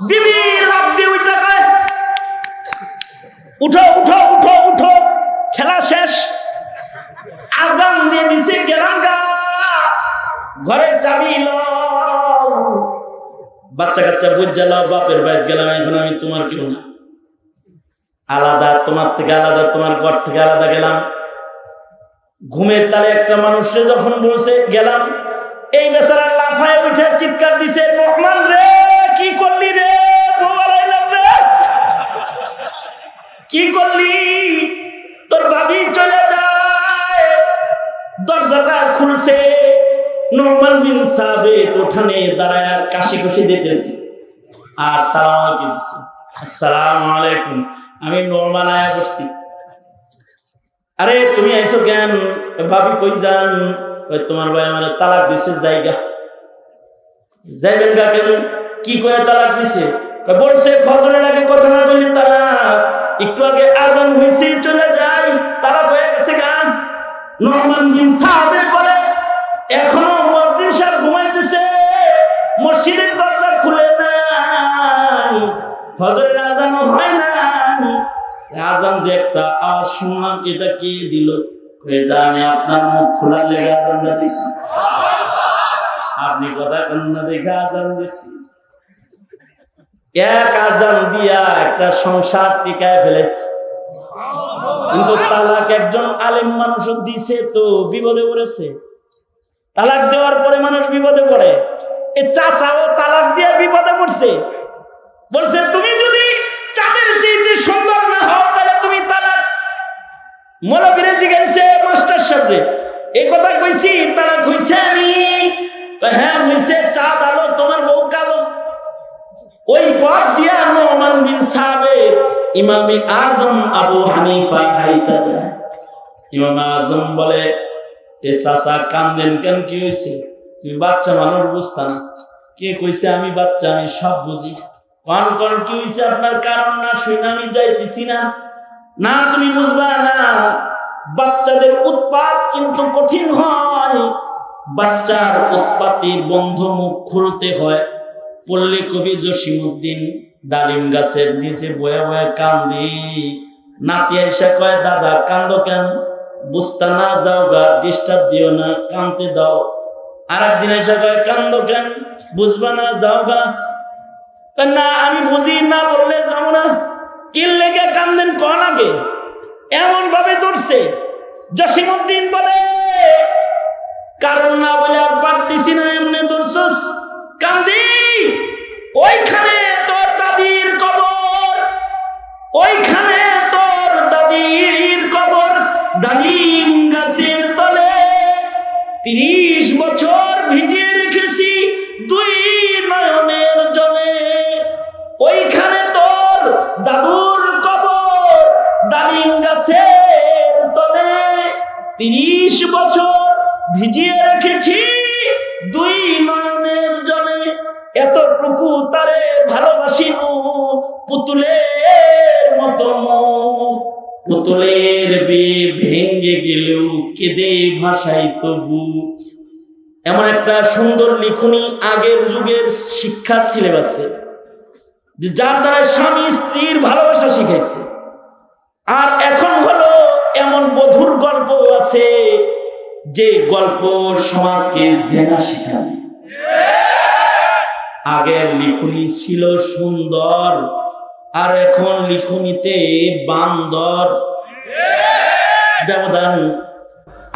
বিবি লাফ দিয়ে উঠে কয়, উঠো উঠো উঠো উঠো, খেলা শেষ। আযান দিয়ে দিছে, গেলাম গা, ঘরের চাবি লও। বাচ্চা কাচ্চা বুঝ লাও, বাপের বাড়ি গেলাম, এখন আমি তোমার কেউ না, আলাদা, তোমার থেকে আলাদা, তোমার ঘর থেকে আলাদা গেলাম। ঘুমের তালে একটা মানুষে যখন বলছে গেলাম, এই বেচারা লাফায় উঠে চিৎকার দিছে, নোমান রে কি করলি রে, কি করলি, তোর ভাবি চলে যায়। দরজাটা খুলছে, নোমান বিন সাবিত উঠানে দাঁড়ায় কাশি খুশি দিতেছে আর সালাম আলাইকুম দিচ্ছে, আসসালামু আলাইকুম। আমি নোমান আয়া বসছি। আরে তুমি আইছো কেন? ভাবি কই যান? তোমার ভাই আমার তালাক দিছে, জায়গা যাইবেন গা কেন? কি কয়ে তালাক দিছে? বলছে ফজরের আগে কথা না বললে তালাক, একটু আগে আজান হয়েছে চলে যাই, তালাক হয়ে গেছে গা। নোমান বিন সাবিত বলে, এখনো মুয়াজ্জিন সাহেব ঘুমাইতেছে, মসজিদের দরজা খুলে নাই, ফজরের আজানও হয় না। আজান যে একটা আওয়াজ শুনলাম, এটা কে দিল? এটা আমি আপনার মুখ খোলার লেগে আজানটা দিচ্ছি, আপনি কথা কন্যা দেখে আজান দিচ্ছি। এক আজান দিয়া একটা সংসার টিকায় ফেলেছে। কিন্তু তালাক একজন আলেম মানুষ দিছে তো বিপদে পড়েছে। তালাক দেওয়ার পরে মানুষ বিপদে পড়ে, এ চাচাও তালাক দিয়ে বিপদে পড়ছে। বলছে তুমি যদি চাঁদের চাইতে সুন্দর না হও তাহলে তুমি তালাক। মৌলবীরে জিজ্ঞাসা মাস্টার সাহেব, এই কথা কইছি তালাক হইছে? আমি হ্যাঁ হইছে, চাঁদ আলো তোমার বউ কালো। ওই পথ দিয়া নোমান বিন সাবিত ইমামে আজম আবু হানিফা হাইটা যায়। ইমাম আজম বলে, এ চাচা কান্দেন কেন, কি হয়েছে? তুমি বাচ্চা মানুষ বুঝতা না। কে কইছে আমি বাচ্চা? আমি সব বুঝি। কন কন কি হয়েছে আপনার? কারণ না শুনে আমি যাইতেছি না। না তুমি বুঝবা না, বাচ্চাদের উৎপাত কিন্তু কঠিন হয়। বাচ্চার উৎপাতে বন্ধ মুখ খুলতে হয়। পল্লী কবি জসিমউদ্দিন ডালিম গাছের নিচে বয়ে বয়ে কান্দি। নাতি আইসা কয়, দাদা কান্দো কেন? বুঝতা না, যাও গা, ডিস্টার্ব দিও না, কান্দতে দাও। আর একদিন আইসা কয়, কান্দো কেন? বুঝবা না, যাও গা। না আমি বুঝি না, বললে যাবো না। কি লেগে কান্দেন কন আগে? এমন ভাবে ধরছে। জসিমউদ্দিন বলে, কারণ না বলে আর পারতেছি না, এমনি ধরছস। কান্দি, ওইখানে তোর দাদির কবর, ওইখানে তোর দাদির কবর, ডালিম গাছের তলে 30 বছর ভিজিয়ে রেখেছি দুই নয়নের জলে। ওইখানে তোর দাদুর কবর, ডালিম গাছের তলে 30 বছর ভিজিয়ে রেখেছি দুই নয়নের জলে। এতটুকু তারে ভালোবাসিনু, পুতুলের মতো পুতুলের ভেঙ্গে গেলেও কেঁদে ভাষাই তবু। এমন একটা সুন্দর লিখনি আগের যুগের শিক্ষা সিলেবাসে, যার দ্বারা স্বামী স্ত্রীর ভালোবাসা শিখাইছে। আর এখন হলো এমন বধুর গল্প আছে যে গল্প সমাজকে জেনা শিখায়। আগের লিখনি ছিল সুন্দর, আর এখন লিখনিতে বান্দর ব্যবধান।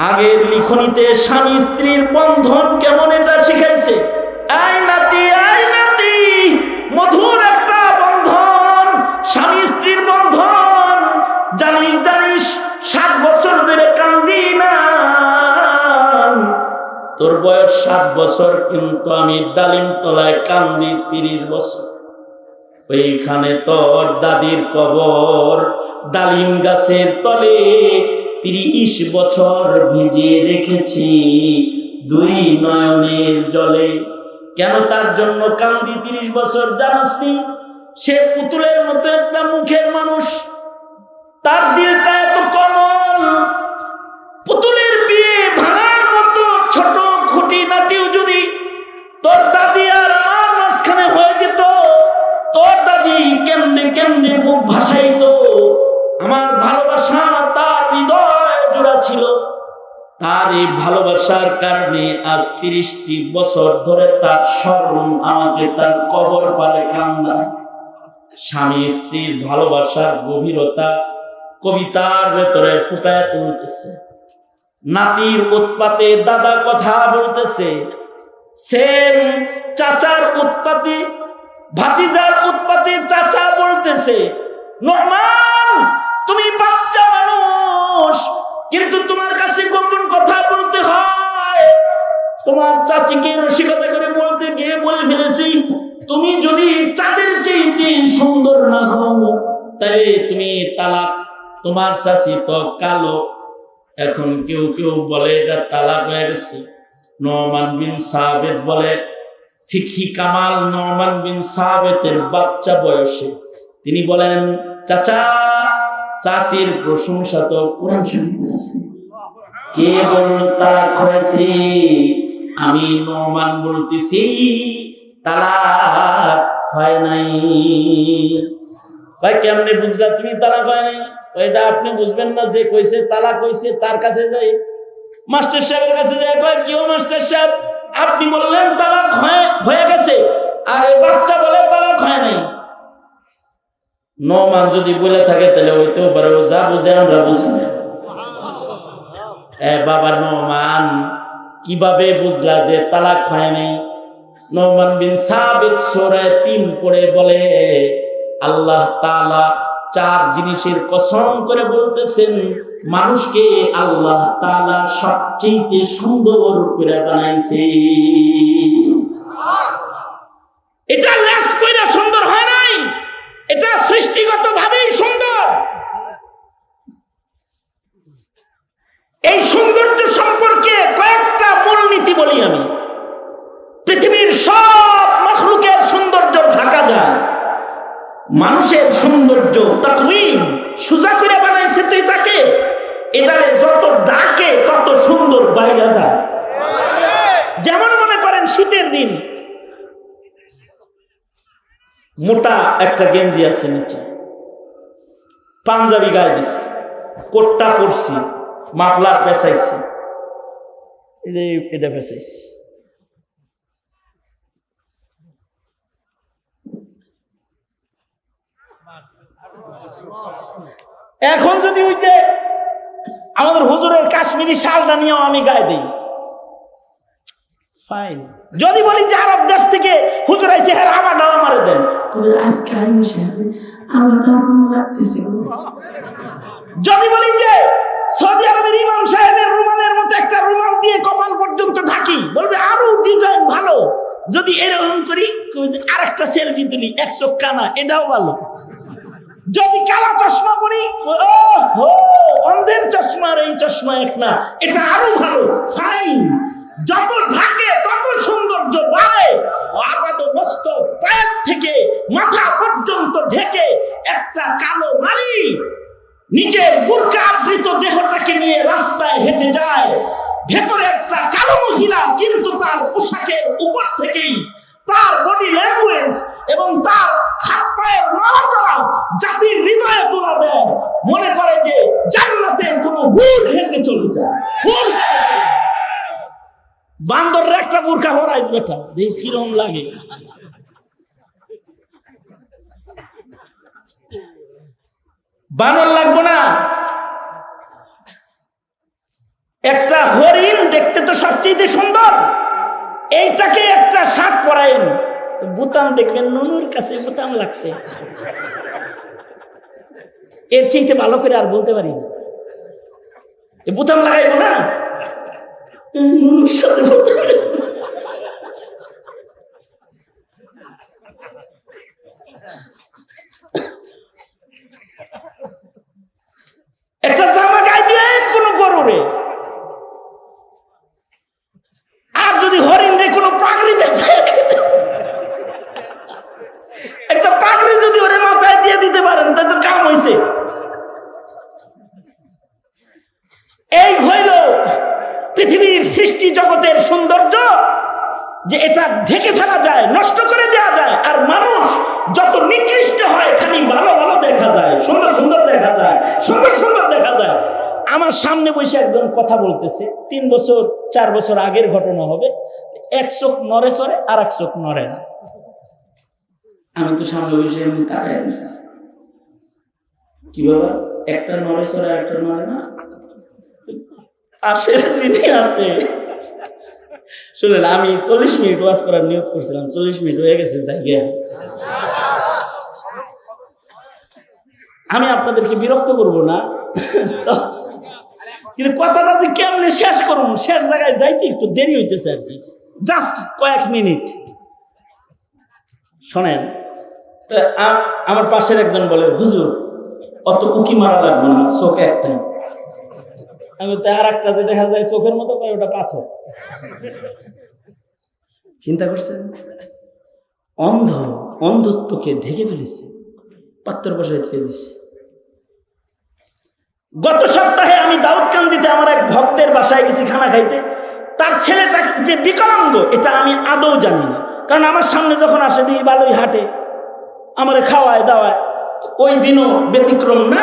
আগের লিখনিতে স্বামী স্ত্রীর বন্ধন কেমন এটা শিখাইছে। আই নাতি, আই নাতি, মধুর একটা বন্ধন, স্বামী স্ত্রীর বন্ধন। জানিস জানিস 7 বছর ধরে কান্দি না, তোর বয়স 7 বছর, কিন্তু আমি ডালিম তলায় কান্দি 30 বছর। ওইখানে তোর দাদির কবর, ডালিম গাছের তলে 30 বছর ভিজিয়ে রেখেছি 2 নয়নের জলে। কেন তার জন্য কান্দি 30 বছর জানাসনি? সে পুতুলের মতো একটা মুখের মানুষ, তার দিলটা এত কোমল। পুতুলের বিয়ে ভাঙার মতো ছোট খুঁটি নাটিও যদি তোর দাদি আর আমার মাঝখানে হয়ে যেত, তোর দাদি কেন্দে কেন্দে বুক ভাসাইতো। আমার ভালোবাসা তার হৃদয় জোড়া ছিল। তার এই ভালোবাসার কারণে আজ 30টি বছর ধরে তার স্মরণ আমাকে তার কবর পারে কান্দায়। স্বামী স্ত্রীর ভালোবাসার গভীরতা কবিতার ভেতরে ফুটায় তুলতেছে। নাতির উৎপাতে দাদা কথা বলতেছে, সেম চাচার উৎপাতে, ভাতিজার উৎপাতে চাচা বলতেছে, নোমান তুমি বাচ্চা মানুষ, কিন্তু তোমার কাছে গোপন কথা বলতে হয়। তোমার চাচিকে রসিকতা করে বলতে গিয়ে বলে ফেলেছি, তুমি যদি চাঁদের চাইতে সুন্দর না হও তাহলে তুমি তালাক। তোমার চাচি তো কালো। এখন কেউ কেউ বলে এটা তালাক হয়ে গেছে। নোমান বিন সাবেত বলে, ফিকহি কামাল নোমান বিন সাবেতের বাচ্চা বয়সে তিনি বলেন, চাচা চাচির প্রশংসা তো কোরআন শরীফে আছে। কে বলল তালাক হয়েছে? আমি নোমান বলতেছি তালাক হয় নাই। ভাই কেমনে বুঝলা তুমি তালাক হয় নাই? ওইটা আপনি বুঝবেন না, যে কইছে তালাক হইছে তার কাছে যাই, মাস্টার সাহেবের কাছে যায়, কয় কেউ মাস্টার সাহেব আপনি বললেন তালাক হয়ে গেছে, আর এই বাচ্চা বলে তালাক হয় নাই। নোমান যদি বলে থাকে তাহলে হইতেও পারে, ও যা বুঝে আমরা বুঝি না। বাবা নোমান কিভাবে বুঝলা যে তালাক হয় নাই? নোমান বিন সাবিত সূরা 3 পড়ে বলে, আল্লাহ তাআলা 4 জিনিসের কসম করে বলতেছেন, মানুষকে আল্লাহ তাআলা সবচেয়ে সুন্দর করে বানাইছে। এটা লেস কইরা সুন্দর হয় নাই, এটা সৃষ্টিগতভাবেই সুন্দর। এই সৌন্দর্য সম্পর্কে কয়েকটা মূলনীতি বলি আমি। পৃথিবীর সব মাখলুকের সৌন্দর্য ঢাকা যায়, মানুষের সৌন্দর্য তাকওয়িম সুজা করে বানাইছে তুই তাকে, এটারে যত ডাকে তত সুন্দর বাইরে যায়। যেমন মনে করেন শীতের দিন, মোটা একটা গেঞ্জি আছে, নিচে পাঞ্জাবি গায়ে দিছি, কোটটা পরছি, মাফলার পেঁচাইছি, এটা পেঁচাইছি। এখন যদি ওই যে আমাদের হুজুরের কাশ্মীরি শালটা নিয়েও আমি গায়ে দিই, ফাইন। যদি বলি যে আরব দেশ থেকে হুজুর আইছে, হ্যাঁ আবার ডাওয়া মারে দেন, যদি বলি যে সৌদি আরবের ইমাম সাহেবের রুমালের মতো একটা রুমাল দিয়ে কপাল পর্যন্ত ঢাকি, বলবে আরো ডিজাইন ভালো। যদি এরকম করি আর একটা সেলফি তুলি 1 চোখ কানা, এটাও ভালো। যদি কালা চশমা পরি, অন্ধের চশমার এই চশমা এক না, এটা আরো ভালো। সাইন যত ঢাকে তত সৌন্দর্য বাড়ে। আপাত মস্তক পায়ের থেকে মাথা পর্যন্ত ঢেকে একটা কালো নারী নিজের বুরকা আবৃত দেহটাকে নিয়ে রাস্তায় হেঁটে যায়, ভেতরে একটা কালো মহিলা, কিন্তু তার পোশাকের উপর থেকেই তার বডি ল্যাঙ্গুয়েজ এবং তার হাত পায়ের নড়াচড়া জাতির হৃদয়ে তোলা দেয়, মনে করে যে জান্নাতে কোনো হুর হেঁটে চলে যায়। বান্দরের একটা বুরকা হরাইস বেটা, দেশ কিরকম লাগে। বানর লাগবো না, একটা হরিণ দেখতে তো সবচেয়ে সুন্দর, এইটাকে একটা শার্ট পরাইন, বুতাম দেখবেন নুনুর কাছে বুতাম লাগছে, এর চাইতে ভালো করে আর বলতে পারি না, বুতাম লাগাইবো না। নুনুর সাথে একটা জামা গায়ে দিয়ে কোন গরুরে, আর যদি হরিণ রে কোনো পাগড়ি বেঁচে, একটা পাগড়ি যদি ওরে মাথায় দিয়ে দিতে পারেন তাই তো কাম হয়েছে। এই হইল পৃথিবীর সৃষ্টি জগতের সৌন্দর্য, যে এটা ঢেকে ফেলা যায়, নষ্ট করে দেওয়া যায়। আর মানুষ যত নিকৃষ্ট হয় খালি ভালো ভালো দেখা যায়, সুন্দর সুন্দর দেখা যায়, সুন্দর সুন্দর দেখা যায়। আমার সামনে বসে একজন কথা বলতেছে, 3 বছর 4 বছর আগের ঘটনা হবে। এক চোখ নড়ে চড়ে আর এক চোখ নড়ে না। আমি তো সামনে বসে এমনি তাকাই দিচ্ছি, কি বাবা একটা নড়ে চড়ে আর একটা নড়ে না? পাশের যিনি আছে, শুনেন, আমি 40 মিনিট ওয়াজ করার নিয়ত করছিলাম, 40 মিনিট হয়ে গেছে জায়গা। আমি আপনাদেরকে বিরক্ত করব না, কিন্তু কথাটা যে কেমনে শেষ করুন, শেষ জায়গায় যাইতে একটু দেরি হইতেছে আর কি, জাস্ট কয়েক মিনিট। শোনেন, আমার পাশের একজন বলে, হুজুর অত উকি মারা লাগবে না, চোখ একটাই। আমি তো আর একটা যে দেখা যায় চোখের মতো, ওটা পাথর। চিন্তা করছেন, অন্ধত্বকে ঢেকে ফেলেছে, পাত্তর বসায় থেকে দিচ্ছে। গত সপ্তাহে আমি দাউদকান্দিতে আমার এক ভক্তের বাসায় গেছি খানা খাইতে। তার ছেলেটা যে বিকলাঙ্গ এটা আমি আদৌ জানি না, কারণ আমার সামনে যখন আসে দিই ভালোই হাঁটে, আমারে খাওয়ায় দাওয়ায়। ওই দিনও ব্যতিক্রম না,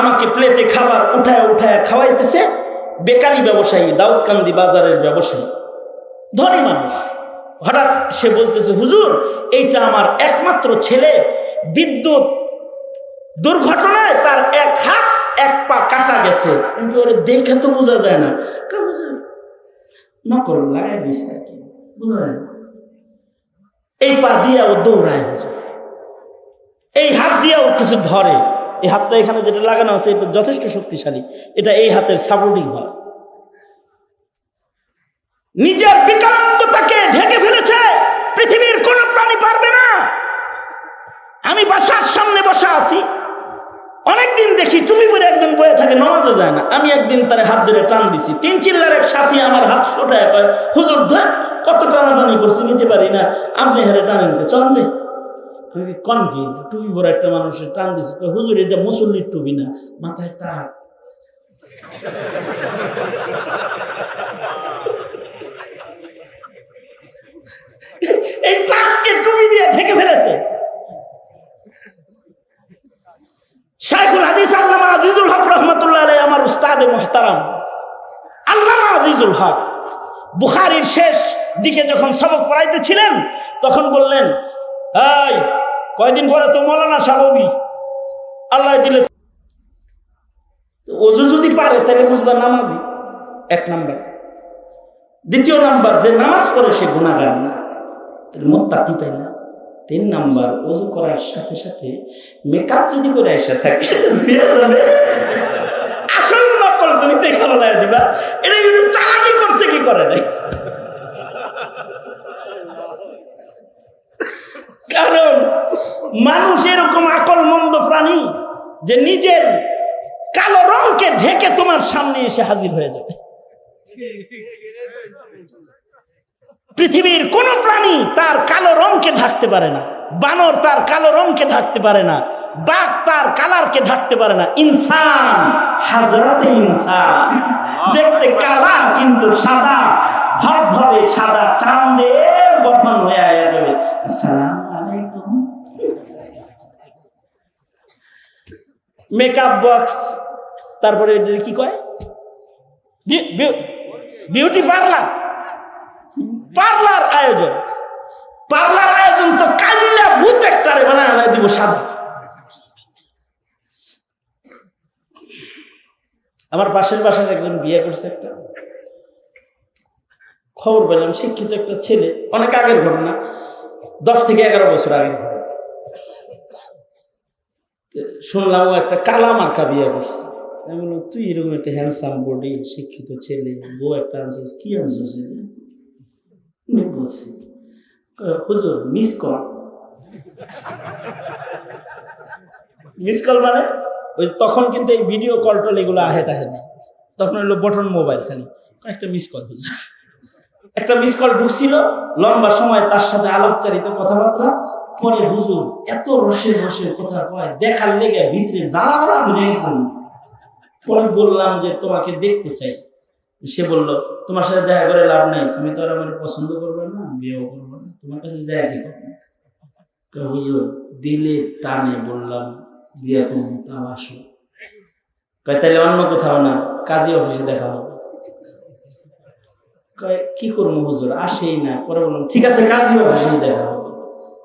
আমাকে প্লেটে খাবার উঠায় উঠায় খাওয়াইতেছে। বেকারি ব্যবসায়ী, দাউদকান্দি বাজারের ব্যবসায়ী, ধনী মানুষ। হঠাৎ সে বলতেছে, হুজুর এইটা আমার একমাত্র ছেলে, বিদ্যুৎ দুর্ঘটনায় তার এক হাত এক পা কাটা গেছে। ওরে দেখে তো বোঝা যায় না, নকল লাগাই দিছে আর কি, বোঝা যায় না। এই পা দিয়ে ও দৌড়ায়, হুজুর এই হাত দিয়েও কিছু ধরে। এই হাতটা এখানে যেটা লাগানো আছে এটা যথেষ্ট শক্তিশালী, এটা এই হাতের সাপোর্টিং হয়। নিজের বিকলাঙ্গতাকে ঢেকে ফেলেছে, পৃথিবীর কোন প্রাণী পারবে না। আমি বাসার সামনে বসা আছি, অনেকদিন দেখি টুপি পরে একজন বয়ে থাকে, নামাজে যায় না। আমি একদিন তার হাত ধরে টান দিছি, 3 চিল্লার এক সাথী আমার হাত ছোটায় কয়, হুজুর ধর কত টানাটানি করছি, নিতে পারি না, আপনি হারে টানেন, চলেন যে কন কি টুপি পরে একটা মানুষের টান দিছে। হুজুর এটা মুসল্লির টুপি না, মাথায় টাক। এই টাককে টুপি দিয়ে ঢেকে ফেলেছে। শাইখুল হাদিস আল্লামা আজিজুল হক রহমাতুল্লাহ আলাইহি, আমার উস্তাদে মুহতারাম আল্লামা আজিজুল হক, বুখারীর শেষ দিকে যখন সবক পড়াইতেছিলেন তখন বললেন, এই কয়দিন পরে তো মৌলানা সাহেবী, আল্লাহ দিলে ওযু যদি পারে তাহলে বুঝবা নামাজি, 1 নাম্বার। 2 নাম্বার, যে নামাজ পড়ে সে গুনাহগার না, তাহলে মুত্তাকি পাই না। 3 নাম্বার, ওযু করার সাথে সাথে মেকআপ যদি করে এসে থাকে সেটা দিয়ে যাবে। আসল নকল তুমি দেখা বলায় দিবা, এটা একটু চালাকি করছে কি করে নাই। কারণ মানুষ এরকম আকলমন্দ প্রাণী যে নিজের কালো রংকে ঢেকে তোমার সামনে এসে হাজির হয়ে যাবে। পৃথিবীর কোন প্রাণী তার কালো রংকে ঢাকতে পারে না। বানর তার কালো রংকে ঢাকতে পারে না, বাঘ তার কালারকে ঢাকতে পারে না। ইনসান হাজরাতে ইনসান, দেখতে কালা কিন্তু সাদা, ধবধবে সাদা, চাঁদের গঠন হয়ে যাবে। আসসালামু আলাইকুম। মেকআপ বক্স, তারপরে কি কয়, বিউটি পার্লার, পার্লার আয়োজন। পার্লার আয়োজন তো কাল্লা ভূত একটারে বানায় দিব সাদা। আমার পাশের বাসার একজন বিয়ে করছে, একটা খবর পেলাম, শিক্ষিত একটা ছেলে, অনেক আগের ঘটনা, 10 থেকে 11 বছর আগের ঘটনা। শুনলাম ও একটা কালা মার্কা বিয়ে করছে, আমি বললাম তুই এরকম একটা হ্যান্ডসাম বডি, শিক্ষিত ছেলে, বউ একটা আনছিস, কি আনছিস? বলছি হুজুর মিস কল। মিস কল মানে ওই তখন কিন্তু এই ভিডিও কল টল এগুলো আহে টাহে না, তখন হলো বটন মোবাইল, খালি একটা মিস কল। একটা মিস কল ঢুকছিল, লম্বা সময় তার সাথে আলাপচারিত কথাবার্তা। পরে হুজুর এত রসের রসের কথা কয়, দেখার লেগে ভিতরে জ্বালা ধরে গেছে। পরে বললাম যে তোমাকে দেখতে চাই। সে বলল তোমার সাথে দেখা করে লাভ নাই, তুমি তো আর আমার পছন্দ করবে না, বিয়েও করবে না, তোমার কাছে যাই কি করবে। হুজুর দিলে টানে বললাম বিয়ে করবো, তাও আসো। তাহলে অন্য কোথাও না, কাজী অফিসে দেখা হবে। কি করবো হুজুর, আসেই না। পরে বললাম ঠিক আছে কাজী অফিসে দেখা হবে।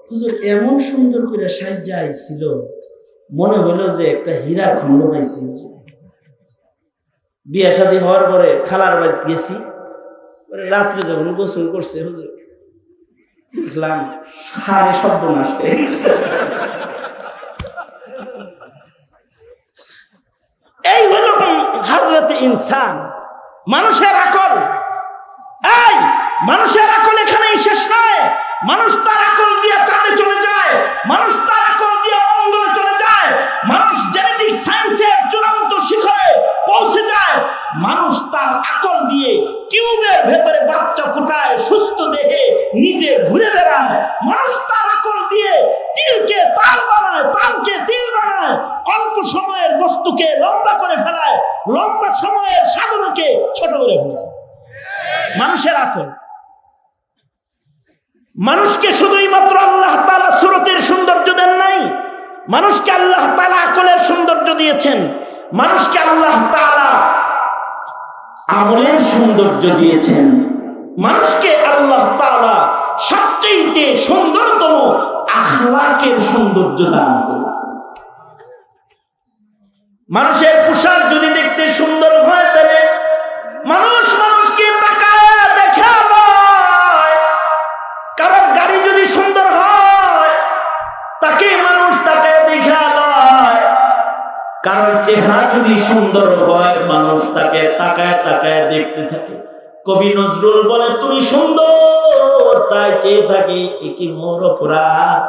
হুজুর এমন সুন্দর করে সাহায্য আইছিল, মনে হলো যে একটা হীরার খন্ড পাইছি। বিয়ে শাদী হওয়ার পরে খালার বাড়ি গেছি, রাত্রে যখন গোসল করছে হুজুর দেখলাম হারে সর্বনাশ হয়ে গেছে। এই হলো হযরতে ইনসান, মানুষের আকল। এই মানুষের আকল এখানেই শেষ নয়। মানুষ তার আকল দিয়ে চাঁদে চলে যায়, মানুষ তার আকল দিয়ে মঙ্গলে চলে যায়, মানুষ জেনেটিক সায়েন্সের চূড়ান্ত শিখরে পৌঁছে যায়, মানুষ তার আকল দিয়ে টিউবের ভেতরে বাচ্চা ফুটায়, সুস্থ দেহে নিজে ঘুরে বেড়ায়, মানুষ তার আকল দিয়ে তিলকে তাল বানায়, তালকে তিল বানায়, অল্প সময়ের বস্তুকে লম্বা করে ফেলায়, লম্বা সময়ের সাধনাকে ছোট করে ফেলায়। মানুষের আকল। মানুষকে শুধুই মাত্র আল্লাহ তাআলা সুরতের সৌন্দর্য দেন নাই, মানুষকে আল্লাহ তাআলা আকলের সৌন্দর্য দিয়েছেন, মানুষকে আল্লাহ তাআলা আমলের সৌন্দর্য দিয়েছেন, মানুষকে আল্লাহ তাআলা সবচেয়ে সুন্দরতম আখলাকের সৌন্দর্য দান করেছেন। মানুষের পোশাক যদি দেখতে সুন্দর হয়, তাহলে মানুষ মানুষকে তাকায় দেখা লয়। কারণ গাড়ি যদি সুন্দর হয়, তাকে মানুষ তাকায় দেখা লয়। কারণ চেহারা যদি সুন্দর হয়, মানুষ তাকে তাকায় তাকায় দেখতে থাকে। কবি নজরুল বলে তুমি সুন্দর তাই চেয়ে থাকি, কি মোর অপরাধ।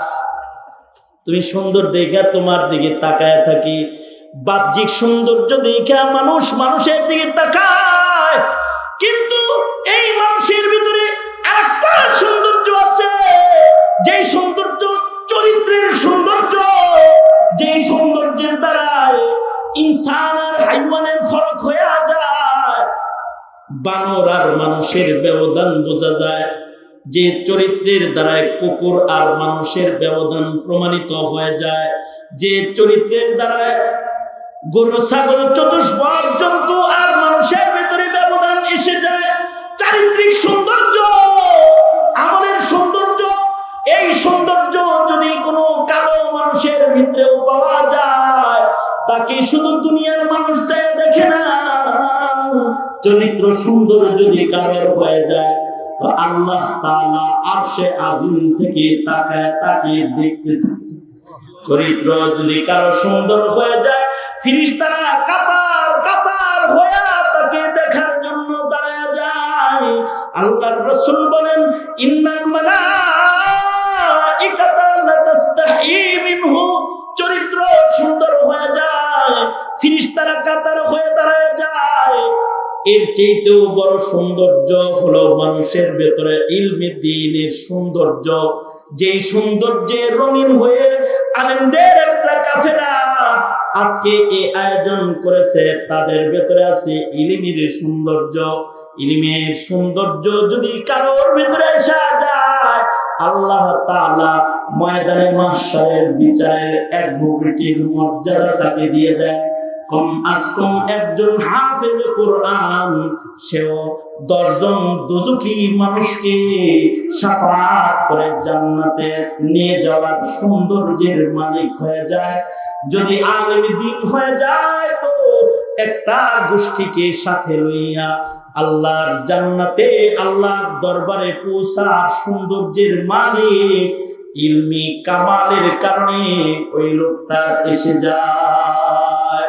তুমি সুন্দর দেখা তোমার দিকে তাকায় থাকি। বাহ্যিক সৌন্দর্য দেখা মানুষ মানুষের দিকে তাকায়, কিন্তু এই মানুষের ভিতরে আরেকটা সৌন্দর্য আছে, যেই সৌন্দর্য চরিত্রের সৌন্দর্য, যেই সৌন্দর্যের দ্বারায় ইনসান আর হাইওয়ানের ফরক হয়ে যায়, বানর আর মানুষের ব্যবধান বোঝা যায়, যে চরিত্রের দ্বারায় কুকুর আর মানুষের ব্যবধান প্রমাণিত হয়ে যায়, যে চরিত্রের দ্বারায় গরু ছাগল চতুষ্পদ জন্তু আর মানুষের ভেতরে ব্যবধান এসে যায়। চারিত্রিক সৌন্দর্য, আমলের সৌন্দর্য, এই সৌন্দর্য যদি কোনো কালো মানুষের ভিতরেও পাওয়া যায়, তাকে শুধু দুনিয়ার মানুষ চায় দেখে না। চরিত্র সুন্দর যদি কারোর হয়ে যায়, তো আল্লাহ তাআলা আরশে আজিম থেকে তাকায় তাকিয়ে দেখতে থাকে। চরিত্র যদি কারো সুন্দর হয়ে যায়, ফেরেশতারা কাতার কাতার হয়ে তাকে দেখার জন্য দাঁড়ায় যায়। আল্লাহর রাসূল বলেন ইন্নাল মালাইকাতা লাতাস্তাহি মিনহু, চরিত্র সুন্দর হয়ে যায়, ফেরেশতারা কাতার হয়ে দাঁড়ায় যায়। এর চাইতেও বড় সৌন্দর্য হলো মানুষের ভেতরে ইলমে দ্বীনের সৌন্দর্য, যেই সৌন্দর্যে রঙিন হয়ে আনন্দের একটা কাফেলা আজকে এই আয়োজন করেছে, তাদের ভেতরে আছে ইলমের সৌন্দর্য। ইলমের সৌন্দর্য যদি কারোর ভেতরে এসে যায়, আল্লাহ তাআলা ময়দানে মাহশারের বিচারের অ্যাডভোকেটের মর্যাদা তাকে দিয়ে দেয়। কম আজ কম একজন হাফেজ কোরআন, সেও 10 জন দোজখী মানুষকে শাফাআত করে জান্নাতে নিয়ে যাওয়ার সৌন্দর্যের মালিক হয়ে যায়। যদি আলেম দ্বীন হয়ে যায়, তো একটা গোষ্ঠীকে সাথে লইয়া আল্লাহর জান্নাতে আল্লাহর দরবারে পৌঁছার সৌন্দর্যের মালিক ইলমি কামালের কারণে ওই লোকটা এসে যায়।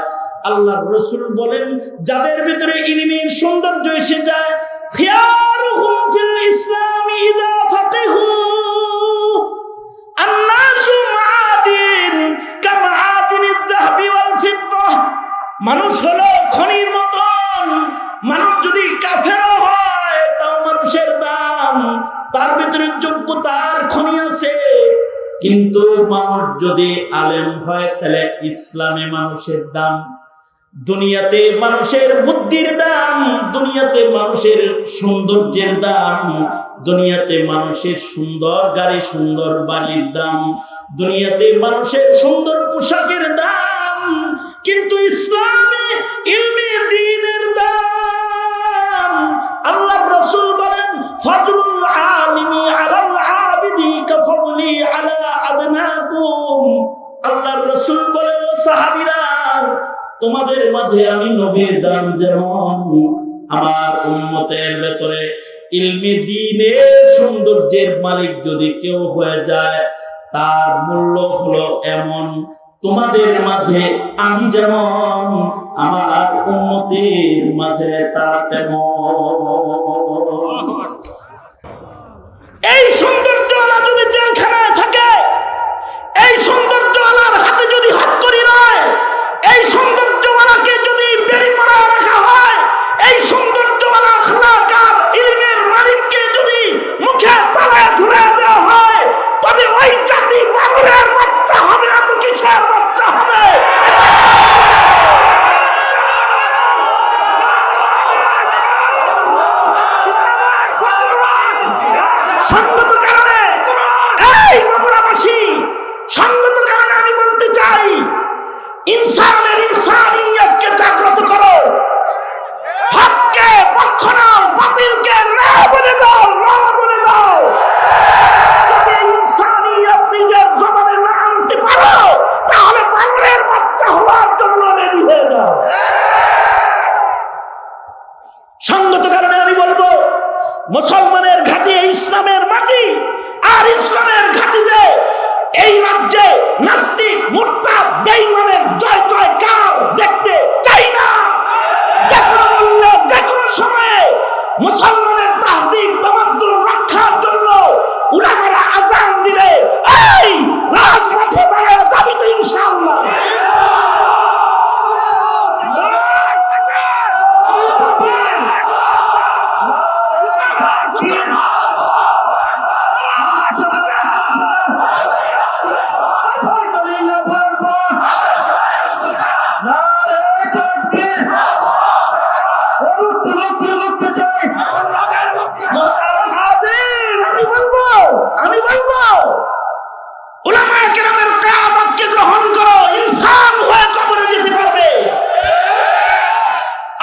আল্লাহর রাসূল বলেন যাদের ভিতরে ইলমের সৌন্দর্য এসে যায়, খিয়ারুহুম ফিল ইসলাম ইদা ফাকিহু আন-নাসু মাআদিন কামাআদিনিদ যাহাবি ওয়াল ফিদ্দাহ। মানুষ হলো খনির মতন, মানুষ যদি কাফেরও হয় তাও মানুষের দাম, তার ভিতরে যোগ্যতার খনি আছে। কিন্তু মানুষ যদি আলেম হয় তাহলে ইসলামে মানুষের দাম, দুনিয়াতে মানুষের বুদ্ধির দাম, দুনিয়াতে মানুষের সৌন্দর্যের দাম, দুনিয়াতে মানুষের সুন্দর গাড়ি সুন্দর বাড়ির দাম, দুনিয়াতে মানুষের সুন্দর পোশাকের দাম, কিন্তু ইসলামে ইলমে দ্বীনের দাম। আল্লাহর রাসূল বলেন ফাজলুল আলিমি আলাল আবিদি কাফাজলি আলা আদনাকুম। আল্লাহর রাসূল বলেন সাহাবীরা, তোমাদের মাঝে আমি নবীর দাম যেমন, আমার উম্মতের ভেতরে ইলমে দ্বীনের সৌন্দর্যের মালিক যদি কেউ হয়ে যায় তার মূল্য হলো এমন, তোমাদের মাঝে আমি যেমন, আমার উম্মতের মাঝে তারা তেমন। এই সৌন্দর্যওয়ালা যদি জেলখানায় থাকে, এই সৌন্দর্যওয়ালার হাতে যদি হাতকড়ি নয়, এই সৌন্দর্যওয়ালাকে যদি বেড়ি পরা রাখা হয়, এই সৌন্দর্যওয়ালা আখলাক আর ইলমের মালিককে যদি মুখে তালায় ঝুলে দেওয়া হয়, তবে ওই জাতি বানরের বাচ্চা হবে না তো কিসের বাচ্চা হবে? সঙ্গত কারণে এই বগুড়াবাসী, সঙ্গত কারণে আমি বলতে চাই, ইনসানের ইনসানিয়তকে জাগ্রত করো, হককে পক্ষ নাও, বাতিলকে না বলে দাও, না বলে দাও। যদি ইনসানিয়ত নিজের জবানে না আনতে পারো তাহলে বানরের বাচ্চা হওয়ার জন্য রেডি হয়ে যাও। সঙ্গত কারণে আমি বলবো, মুসলমানের ঘাঁটি ইসলামের মাটি, আর ইসলামের ঘাঁটিতে এই রাজ্যে নাস্তিক মুরতাদ বেঈমানের জয় জয়কার দেখতে চাই না। যে কোনো মূল্যে যে কোনো সময়ে মুসলমানের তাহজিব তামাদ্দুন রক্ষার জন্য উলামারা আযান দিলে এই রাজপথে দাঁড়ায় যাবি তো ইনশাআল্লাহ। আমি বলবো উলামায়ে কেরামের কিয়াদতকে গ্রহণ করো, ইনসান হয়ে কবরে যেতে পারবে।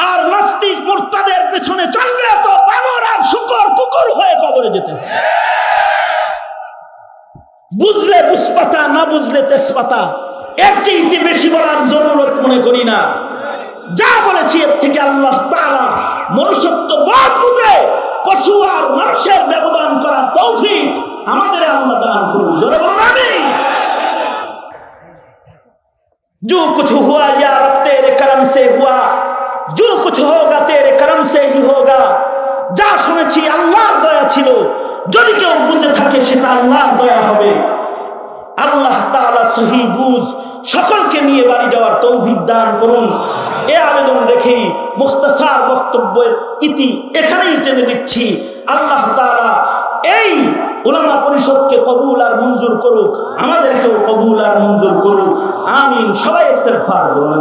আর নাস্তিক মুরতাদের পেছনে চলবে তো বানর আর শূকর কুকুর হয়ে কবরে যেতে হবে। বুঝলে বুঝপাতা, না বুঝলে তেজপাতা, এর চেয়ে বেশি বলার জরুরত মনে করি না। যা বলেছি এর থেকে আল্লাহ তাআলা মনুষ্যত্ব বোধ বুঝে পশু আর মানুষের ব্যবধান করার তৌফিক আমাদের আল্লাহ দান করুন। জোরে বলুন আমিন। जो कुछ हुआ या रब तेरे करम से हुआ, जो कुछ होगा तेरे करम से ही होगा। যা শুনেছি আল্লাহর দয়া ছিল, যদি কেউ বুঝে থাকে সেটা আল্লাহর দয়া হবে। আল্লাহ তাআলা সহি বুঝ সকলকে নিয়ে বাড়ি যাওয়ার তৌফিক দান করুন। এ আবেদন রেখেই মুখতাসার বক্তব্যের ইতি এখানেই টেনে দিচ্ছি। আল্লাহ তাআলা এই উলামা পরিষদকে কবুল আর মঞ্জুর করুক, আমাদেরকেও কবুল আর মঞ্জুর করুক। আমিন। সবাই ইস্তেগফার করুন।